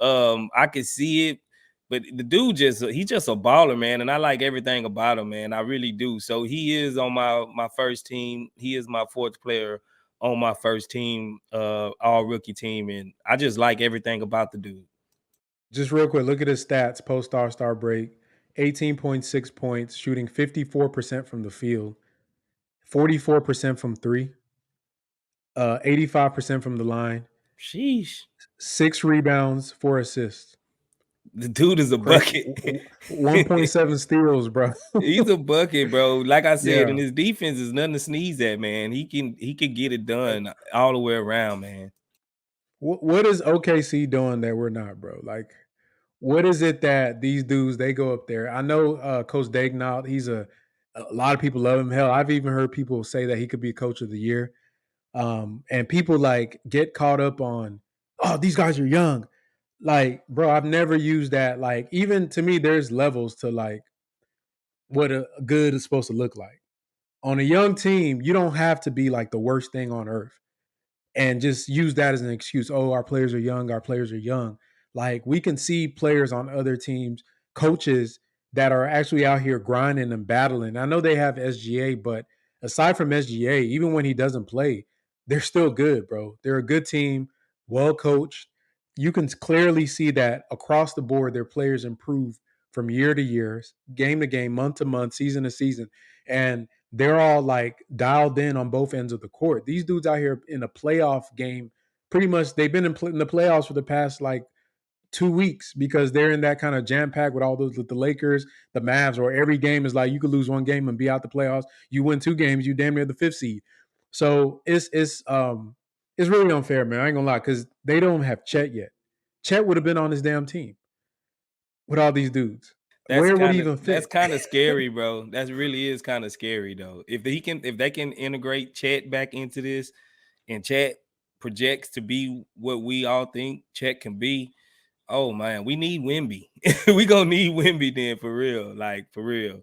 I could see it, but the dude he's just a baller, man, and I like everything about him, man. I really do. So he is on my first team. He is my 4th player on my first team, all rookie team, and I just like everything about the dude. Just real quick, look at his stats post All-Star break. 18.6 points, shooting 54% from the field, 44% from three, 85% from the line. Sheesh. 6 rebounds, 4 assists. The dude is a bucket. 1.7 steals, bro. He's a bucket, bro. Like I said, Yeah. and his defense is nothing to sneeze at, man. He can get it done all the way around, man. What is OKC doing that we're not, bro? Like, what is it that these dudes they go up there? I know Coach Daignault, he's a lot of people love him. Hell, I've even heard people say that he could be Coach of the Year. And people like get caught up on, oh, these guys are young. Like, bro, I've never used that. Like, even to me, there's levels to like what a good is supposed to look like. On a young team, you don't have to be like the worst thing on earth and just use that as an excuse. Oh, our players are young. Our players are young. Like we can see players on other teams, coaches that are actually out here grinding and battling. I know they have SGA, but aside from SGA, even when he doesn't play, they're still good, bro. They're a good team, well coached. You can clearly see that across the board, their players improve from year to year, game to game, month to month, season to season. And they're all like dialed in on both ends of the court. These dudes out here in a playoff game, pretty much they've been in the playoffs for the past like 2 weeks because they're in that kind of jam pack with all those with the Lakers, the Mavs, or every game is like you could lose one game and be out the playoffs. You win 2 games, you damn near the 5th seed. So it's really unfair, man. I ain't gonna lie, because they don't have Chet yet. Chet would have been on this damn team with all these dudes. Where would he even That's fit? kind of scary, bro. That really is kind of scary though. If they can integrate Chet back into this, and Chet projects to be what we all think Chet can be, oh man, we need Wemby. We gonna need Wemby then for real, like for real.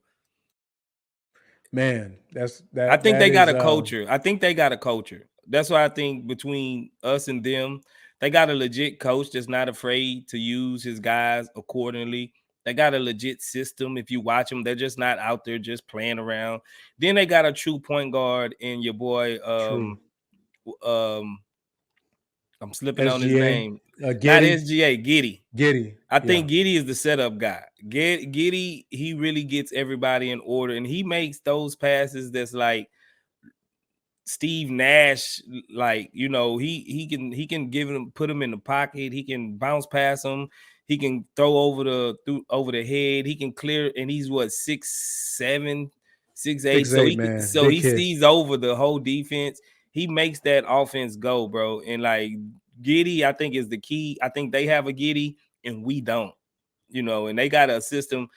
Man, that's I that think that they got is a culture. I think they got a culture. That's why I think between us and them, they got a legit coach that's not afraid to use his guys accordingly. They got a legit system. If you watch them, they're just not out there just playing around. Then they got a true point guard in your boy. True. Um, I'm slipping on his SGA, name. Not Giddy, SGA, Giddy. Giddy. I Yeah. think Giddy is the setup guy. Giddy, he really gets everybody in order, and he makes those passes that's like Steve Nash, like, you know, he can give him, put him in the pocket, he can bounce past him, he can throw over the head, he can clear, and he's what, 6'7", 6'8", 6'8", man. so Big he kid. sees over the whole defense. He makes that offense go, bro. And like Giddy, I think is the key. I think they have a Giddy and we don't, you know, and they got a system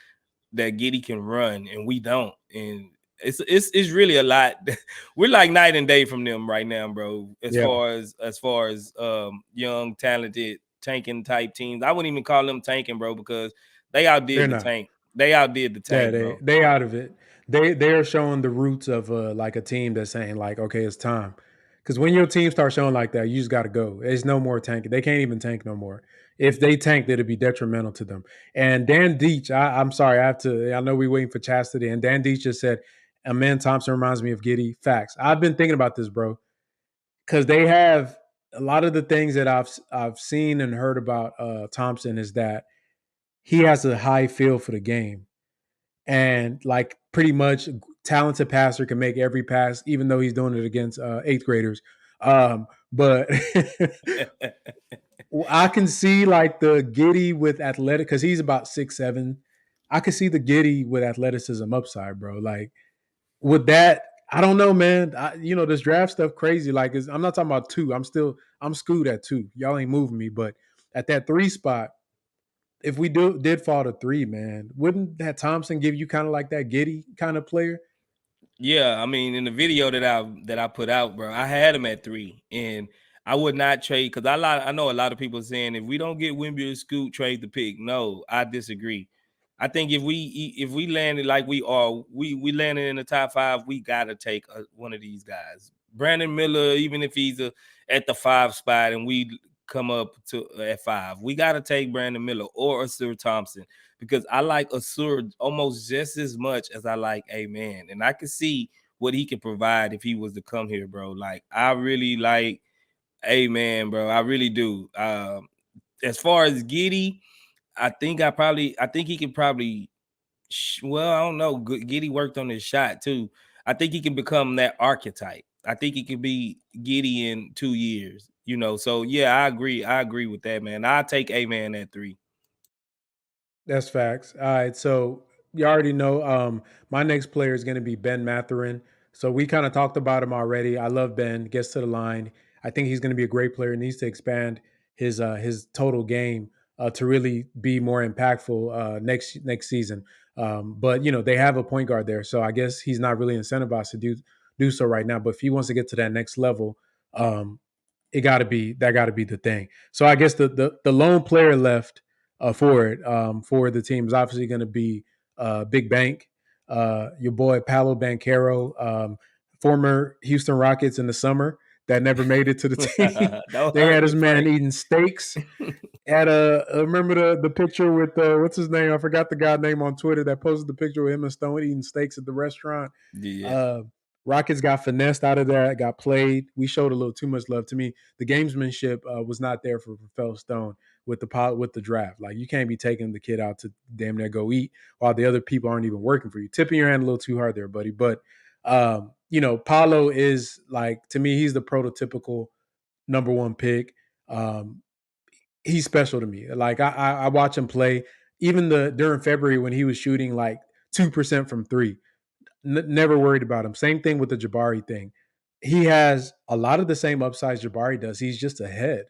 that Giddy can run and we don't. And it's really a lot. We're like night and day from them right now, bro. Yeah. As far as young, talented tanking type teams. I wouldn't even call them tanking, bro, because they They're outdid the not. tank. They outdid the Yeah, tank, bro. they out of it. They are showing the roots of like a team that's saying like, okay, it's time. Because when your team starts showing like that, you just got to go. There's no more tanking. They can't even tank no more. If they tanked, it'd be detrimental to them. And Dan Deach, I'm sorry, I have to. I know we're waiting for Chastity, and Dan Deach just said, "Amen Thompson reminds me of Giddy." Facts. I've been thinking about this, bro, because they have a lot of the things that I've seen and heard about Thompson is that he has a high feel for the game and like pretty much talented passer can make every pass, even though he's doing it against eighth graders. But I can see like the Giddy with athletic because he's about 6'7". I could see the Giddy with athleticism upside, bro. Like with that, I don't know, man. This draft stuff crazy. Like, I'm not talking about two. I'm screwed at two. Y'all ain't moving me, but at that three spot, if we did fall to three, man, wouldn't that Thompson give you kind of like that Giddy kind of player? Yeah, I mean, in the video that I put out, bro, I had him at 3, and I would not trade because I know a lot of people saying if we don't get Wemby or Scoot, trade the pick. No, I disagree. I think if we landed like we are, we landed in the top 5, we gotta take one of these guys. Brandon Miller, even if he's at the 5 spot and we come up to at 5, we gotta take Brandon Miller or Asur Thompson because I like Asur almost just as much as I like Amen. And I can see what he can provide if he was to come here, bro. Like, I really like Amen, bro. I really do. As far as Giddy, I think he can probably, well, I don't know. Giddy worked on his shot too. I think he can become that archetype. I think he could be Giddy in 2 years, you know. So yeah, I agree. I agree with that, man. I'll take Amen at 3. That's facts. All right, so you already know. My next player is going to be Ben Mathurin. So we kind of talked about him already. I love Ben. Gets to the line. I think he's going to be a great player. Needs to expand his total game to really be more impactful next season. But they have a point guard there, so I guess he's not really incentivized to do so right now. But if he wants to get to that next level, um, got to be the thing. So I guess the lone player left for the team is obviously going to be Big Bank, your boy Paolo Banchero, former Houston Rockets in the summer that never made it to the team. Don't They hurt had me, this man Frank. eating steaks. Had remember the picture with what's his name? I forgot the guy's name on Twitter that posted the picture with him and Stone eating steaks at the restaurant. Yeah. Uh, Rockets got finessed out of that, got played. We showed a little too much love. To me, the gamesmanship was not there for Phil Stone with the draft. Like, you can't be taking the kid out to damn near go eat while the other people aren't even working for you. Tipping your hand a little too hard there, buddy. But Paolo is, like, to me, he's the prototypical number one pick. Um, he's special to me. Like, I watch him play. Even during February when he was shooting like 2% from three, never worried about him. Same thing with the Jabari thing. He has a lot of the same upsides Jabari does. He's just ahead.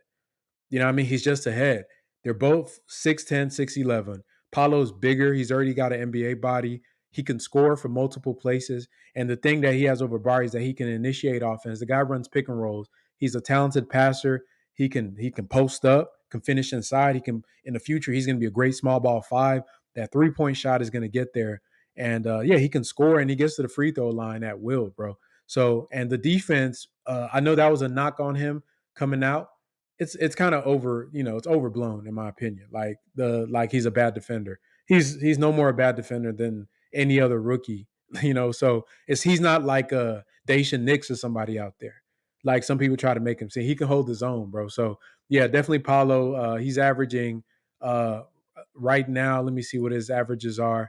You know what I mean? He's just ahead. They're both 6'10, 6'11. Paulo's bigger. He's already got an NBA body. He can score from multiple places. And the thing that he has over Barry is that he can initiate offense. The guy runs pick and rolls. He's a talented passer. He can post up, can finish inside. He can, in the future, he's going to be a great small ball five. That 3-point shot is going to get there. And yeah, he can score and he gets to the free throw line at will, bro. So, and the defense, I know that was a knock on him coming out. It's kind of over, it's overblown in my opinion. Like he's a bad defender. he's no more a bad defender than any other rookie. So he's not like a Dacian Nix or somebody out there. Like some people try to make him say he can hold his own, bro. So yeah, definitely Paolo. He's averaging uh, right now. Let me see what his averages are.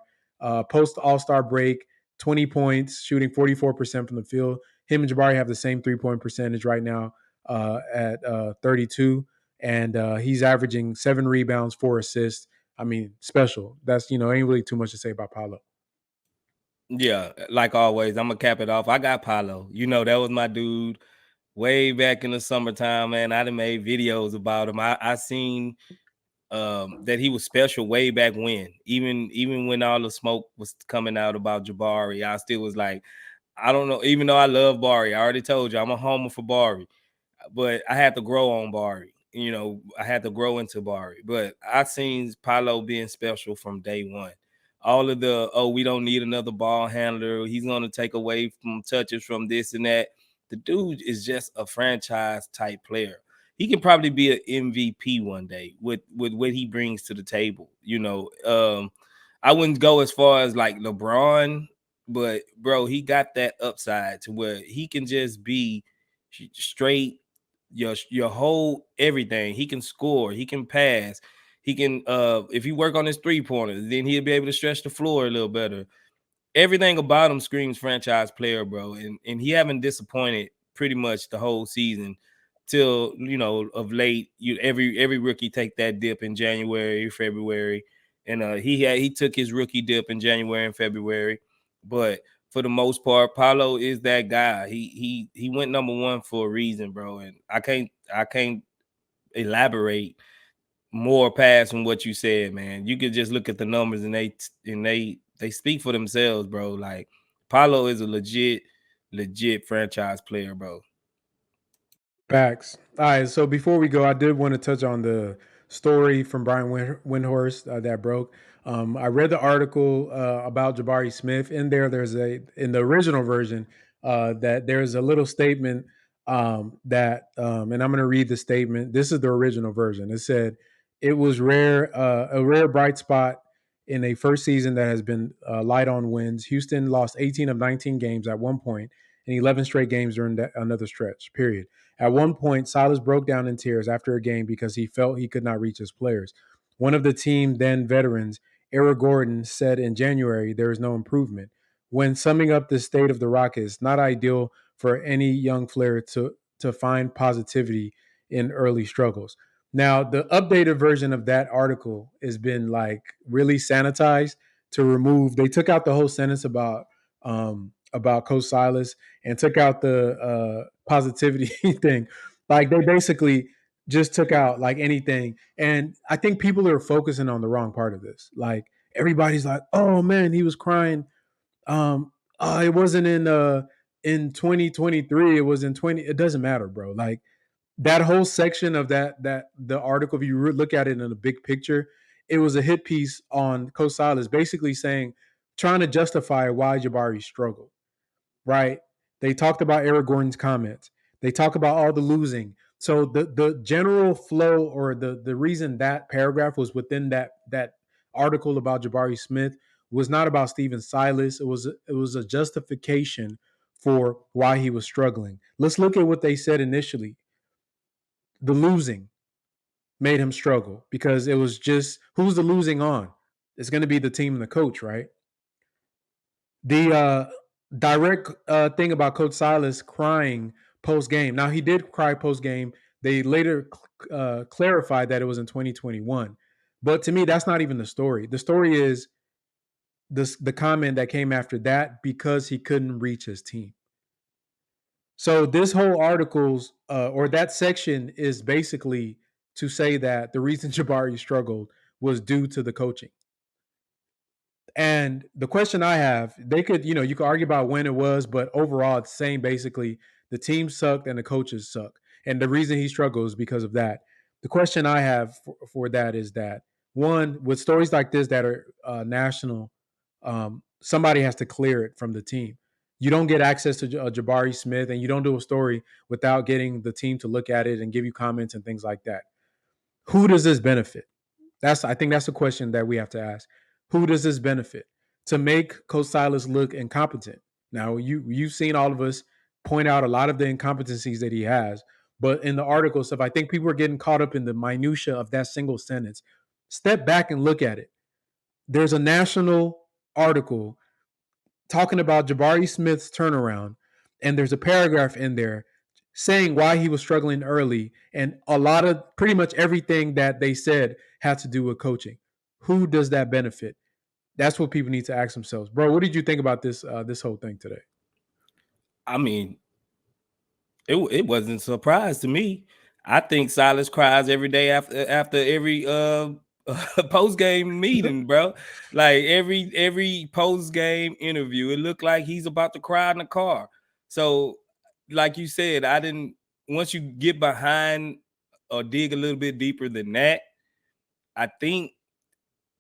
Post All Star break, 20 points, shooting 44% from the field. Him and Jabari have the same 3-point percentage right now at 32, and he's averaging 7 rebounds, 4 assists. I mean, special. That's ain't really too much to say about Paolo. Yeah, like always, I'm gonna cap it off. I got Paolo. That was my dude way back in the summertime, man. I done made videos about him. I seen that he was special way back when. Even when all the smoke was coming out about Jabari, I still was like, I don't know. Even though I love Bari, I already told you I'm a homer for Bari, but I had to grow on Bari. I had to grow into Bari. But I seen Paolo being special from day one. All of we don't need another ball handler. He's gonna take away from touches from this and that. The dude is just a franchise type player. He can probably be an MVP one day with what he brings to the table. I wouldn't go as far as like LeBron, but bro, he got that upside to where he can just be straight your whole everything. He can score, he can pass, he can if you work on his 3-pointers, then he'll be able to stretch the floor a little better. Everything about him screams franchise player, bro. And he haven't disappointed pretty much the whole season till of late. Every rookie take that dip in January, February. And he took his rookie dip in January and February. But for the most part, Paolo is that guy. He went number one for a reason, bro. And I can't elaborate more past from what you said, man. You could just look at the numbers and they speak for themselves, bro. Like Paolo is a legit franchise player, bro. Facts. All right. So before we go, I did want to touch on the story from Brian Windhorst that broke. I read the article about Jabari Smith. In there, in the original version that there's a little statement and I'm going to read the statement. This is the original version. It said it was a rare bright spot in a first season that has been light on wins. Houston lost 18 of 19 games at one point and 11 straight games during another stretch. Period. At one point, Silas broke down in tears after a game because he felt he could not reach his players. One of the team then veterans, Eric Gordon, said in January there is no improvement. When summing up the state of the Rockets, not ideal for any young player to find positivity in early struggles. Now, the updated version of that article has been like really sanitized to remove. They took out the whole sentence about Coach Silas and took out the positivity thing. Like they basically just took out like anything. And I think people are focusing on the wrong part of this. Like everybody's like, oh man, he was crying. It wasn't in 2023, it was in 20. It doesn't matter, bro. Like that whole section of that the article, if you look at it in a big picture, it was a hit piece on Coach Silas, basically trying to justify why Jabari struggled, right? They talked about Eric Gordon's comments. They talk about all the losing. So the general flow or the reason that paragraph was within that article about Jabari Smith was not about Steven Silas. It was a justification for why he was struggling. Let's look at what they said initially. The losing made him struggle because it was just who's the losing on? It's going to be the team and the coach, right? The direct thing about Coach Silas crying post game. Now he did cry post game. They later clarified that it was in 2021, but to me, that's not even the story. The story is the comment that came after that because he couldn't reach his team. So this whole article's or that section is basically to say that the reason Jabari struggled was due to the coaching. And the question I have, you could argue about when it was, but overall, it's saying basically the team sucked and the coaches suck. And the reason he struggles is because of that. The question I have for that is that one, with stories like this that are national, somebody has to clear it from the team. You don't get access to Jabari Smith, and you don't do a story without getting the team to look at it and give you comments and things like that. Who does this benefit? I think that's the question that we have to ask. Who does this benefit? To make Coach Silas look incompetent. Now, you've seen all of us point out a lot of the incompetencies that he has, but in the article stuff, I think people are getting caught up in the minutia of that single sentence. Step back and look at it. There's a national article talking about Jabari Smith's turnaround, and there's a paragraph in there saying why he was struggling early, and a lot of pretty much everything that they said had to do with coaching. Who does that benefit? That's what people need to ask themselves, bro. What did you think about this whole thing today? I mean, it wasn't a surprise to me. I think Silas cries every day after every post game meeting, bro. Like every post game interview, it looked like he's about to cry in the car. So, like you said, I didn't. Once you get behind or dig a little bit deeper than that, I think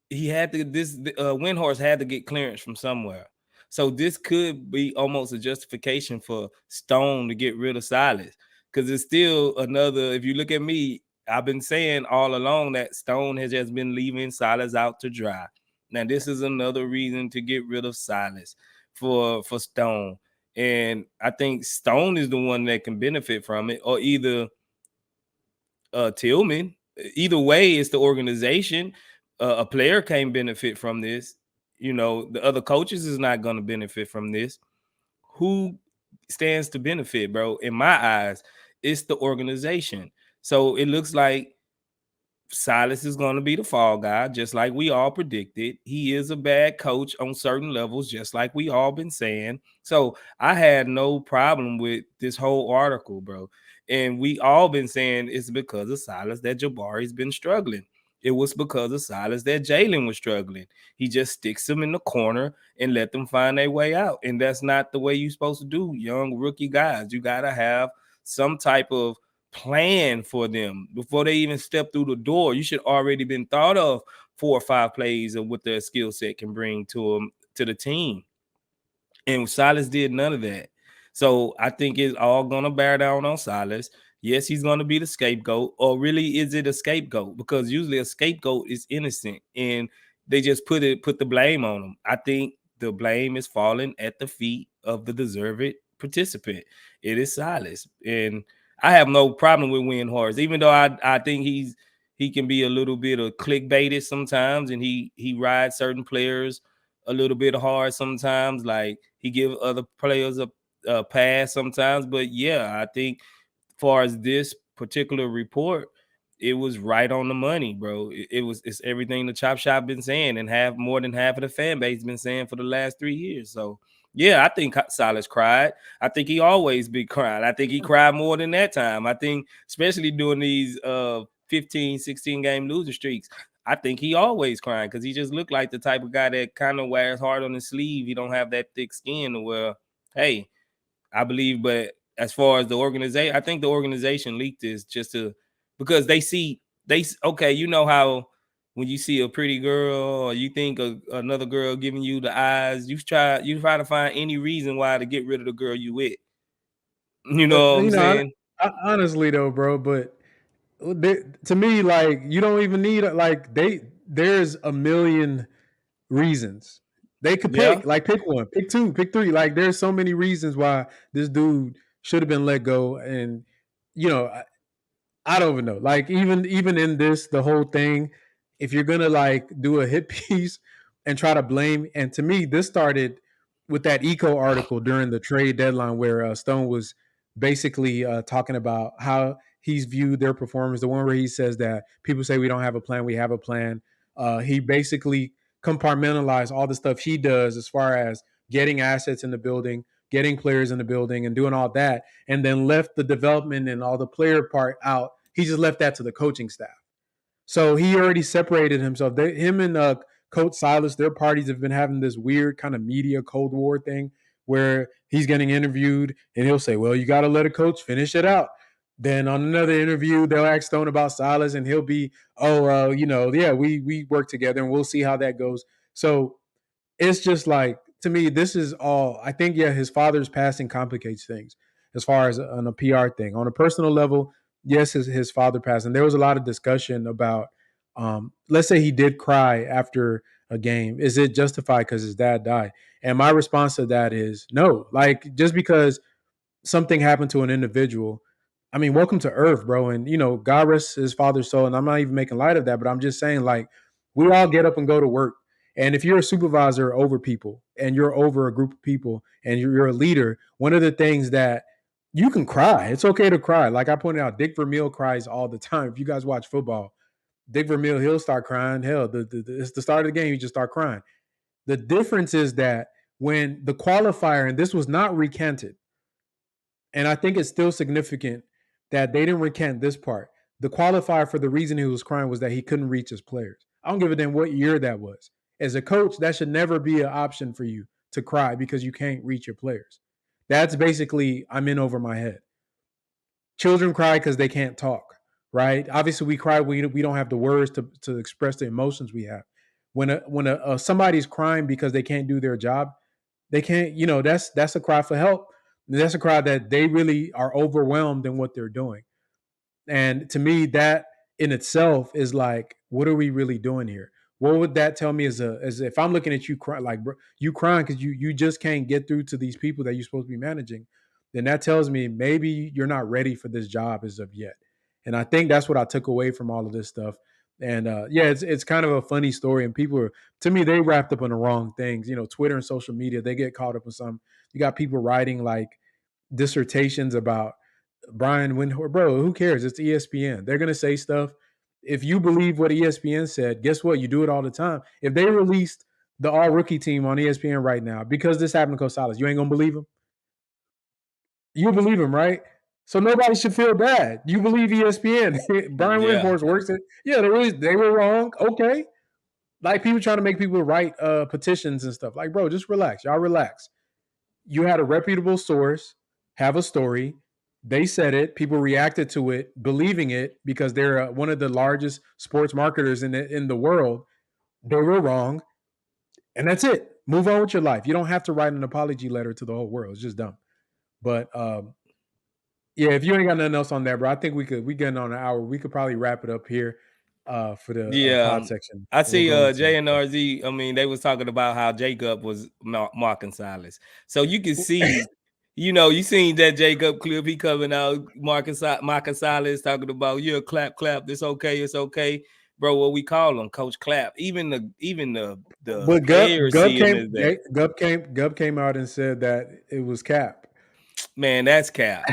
he had to. This Windhorse had to get clearance from somewhere. So this could be almost a justification for Stone to get rid of Silas, because it's still another. If you look at me, I've been saying all along that Stone has just been leaving Silas out to dry. Now this is another reason to get rid of Silas for Stone, and I think Stone is the one that can benefit from it, or either Tillman. Either way, it's the organization. A player can't benefit from this. The other coaches is not going to benefit from this. Who stands to benefit, bro? In my eyes, it's the organization. So it looks like Silas is going to be the fall guy, just like we all predicted. He is a bad coach on certain levels, just like we all been saying. So I had no problem with this whole article, bro. And we all been saying it's because of Silas that Jabari's been struggling. It was because of Silas that Jalen was struggling. He just sticks them in the corner and let them find their way out. And that's not the way you're supposed to do young rookie guys. You got to have some type of plan for them before they even step through the door. You should already been thought of 4 or 5 plays of what their skill set can bring to them, to the team. And Silas did none of that. So I think it's all gonna bear down on Silas. Yes, he's gonna be the scapegoat, or really is it a scapegoat? Because usually a scapegoat is innocent and they just put the blame on him. I think the blame is falling at the feet of the deserved participant. It is Silas. And I have no problem with Windhorse, even though I think he can be a little bit of clickbaited sometimes, and he rides certain players a little bit hard sometimes. Like he give other players a pass sometimes. But yeah, I think far as this particular report, it was right on the money, bro. It's everything the Chop Shop been saying, and more than half of the fan base been saying for the last 3 years. So yeah, I think Silas cried. I think he always be crying. I think he cried more than that time. I think especially during these 15, 16 game losing streaks, I think he always crying because he just looked like the type of guy that kind of wears hard on his sleeve. He don't have that thick skin where, hey, I believe. But as far as the organization, I think the organization leaked this just because okay, you know how when you see a pretty girl or you think another girl giving you the eyes, you try to find any reason why to get rid of the girl you with. You know what I'm saying? Honestly though, bro, but to me, like you don't even need like there's a million reasons. They could Yeah. pick one, pick two, pick three. Like there's so many reasons why this dude should have been let go. And you know, I don't even know. Like even in this, the whole thing, if you're gonna like do a hit piece and try to blame, and to me, this started with that Eco article during the trade deadline where Stone was basically talking about how he's viewed their performance. The one where he says that people say we don't have a plan, we have a plan. He basically compartmentalized all the stuff he does as far as getting assets in the building, getting players in the building, and doing all that, and then left the development and all the player part out. He just left that to the coaching staff. So he already separated himself. Him and Coach Silas, their parties have been having this weird kind of media Cold War thing where he's getting interviewed and he'll say, well, you got to let a coach finish it out. Then on another interview, they'll ask Stone about Silas and he'll be, yeah, we work together and we'll see how that goes. So it's just like, to me, this is all. I think, yeah, his father's passing complicates things as far as on a PR thing. On a personal level, yes, his father passed, and there was a lot of discussion about let's say he did cry after a game. Is it justified because his dad died? And my response to that is no. Like, just because something happened to an individual, I mean, welcome to Earth, bro. And God rest his father's soul. And I'm not even making light of that, but I'm just saying, like, we all get up and go to work. And if you're a supervisor over people and you're over a group of people and you're a leader, one of the things that you can cry. It's okay to cry. Like I pointed out, Dick Vermeil cries all the time. If you guys watch football, Dick Vermeil, he'll start crying. Hell, it's the start of the game, you just start crying. The difference is that when the qualifier, and this was not recanted, and I think it's still significant that they didn't recant this part. The qualifier for the reason he was crying was that he couldn't reach his players. I don't give a damn what year that was. As a coach, that should never be an option for you to cry because you can't reach your players. That's basically, I'm in over my head. Children cry because they can't talk, right? Obviously, we cry we don't have the words to express the emotions we have. When somebody's crying because they can't do their job, they can't. That's a cry for help. That's a cry that they really are overwhelmed in what they're doing. And to me, that in itself is like, what are we really doing here? What would that tell me as if I'm looking at you crying, like, bro, you crying because you just can't get through to these people that you're supposed to be managing? Then that tells me maybe you're not ready for this job as of yet. And I think that's what I took away from all of this stuff. And yeah, it's kind of a funny story. And people are, to me, they wrapped up in the wrong things. Twitter and social media, they get caught up in some. You got people writing like dissertations about Brian Windhorst. Bro, who cares? It's ESPN. They're gonna say stuff. If you believe what ESPN said, guess what? You do it all the time. If they released the all rookie team on ESPN right now because this happened to Coach Silas, you ain't gonna believe him. You believe him, right? So nobody should feel bad. You believe ESPN. Brian Yeah. Windhorst works it. Yeah, they were wrong. Okay. Like people trying to make people write petitions and stuff. Like, bro, just relax. Y'all relax. You had a reputable source have a story. They said it. People reacted to it, believing it because they're one of the largest sports marketers in the world. They were wrong, and that's it. Move on with your life. You don't have to write an apology letter to the whole world. It's just dumb. But yeah, if you ain't got nothing else on there, bro, I think we getting on an hour. We could probably wrap it up here for the pod section. I We'll see go into JNRZ. I mean, they was talking about how Jacob was marking Silas. So you can see, you seen that Jacob clip, he coming out marking Silas, talking about, yeah, clap, it's okay. Bro, what we call him, Coach Clap. Even the But players see him as that. Gub came out and said that it was Cap. Man, that's Cap.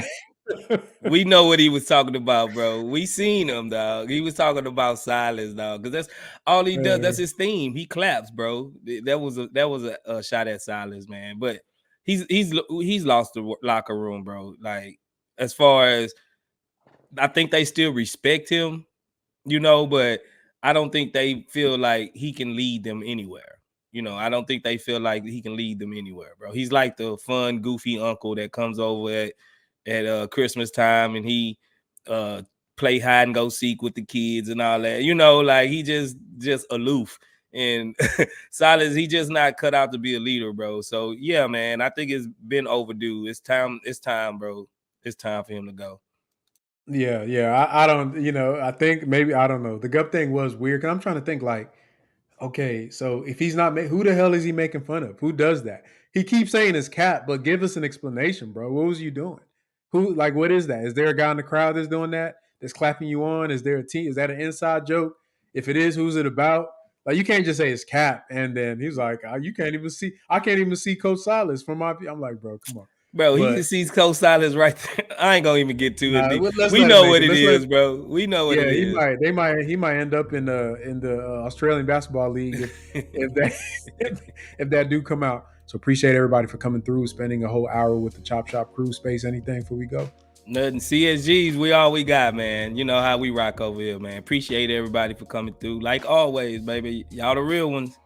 We know what he was talking about, bro. We seen him, dog. He was talking about Silas, dog, because that's all he does. That's his theme. He claps, bro. That was a shot at Silas, man. But he's lost the locker room, bro. Like, as far as, I think they still respect him, but I don't think they feel like he can lead them anywhere. I don't think they feel like he can lead them anywhere, bro. He's like the fun, goofy uncle that comes over at Christmas time and he play hide and go seek with the kids and all that. Like he just aloof. And Silas, he just not cut out to be a leader, bro. So yeah, man, I think it's been overdue. It's time, bro. It's time for him to go. Yeah. I don't, I think maybe, I don't know. The Gub thing was weird. Cause I'm trying to think like, okay, so if he's not, who the hell is he making fun of? Who does that? He keeps saying it's Cap, but give us an explanation, bro. What was you doing? What is that? Is there a guy in the crowd that's doing that? That's clapping you on? Is there a team? Is that an inside joke? If it is, who's it about? Like, you can't just say it's Cap. And then he's like, you can't even see, I can't even see Coach Silas from my view. I'm like, bro, come on. Bro, he sees Coach Silas right there. I ain't gonna even get to it. We know what it is, bro. We know what it is. He might end up in the Australian Basketball League if that do come out. So appreciate everybody for coming through, spending a whole hour with the Chop Shop crew. Space, anything before we go? Nothing. CSGs, we all we got, man. You know how we rock over here, man. Appreciate everybody for coming through. Like always, baby. Y'all the real ones.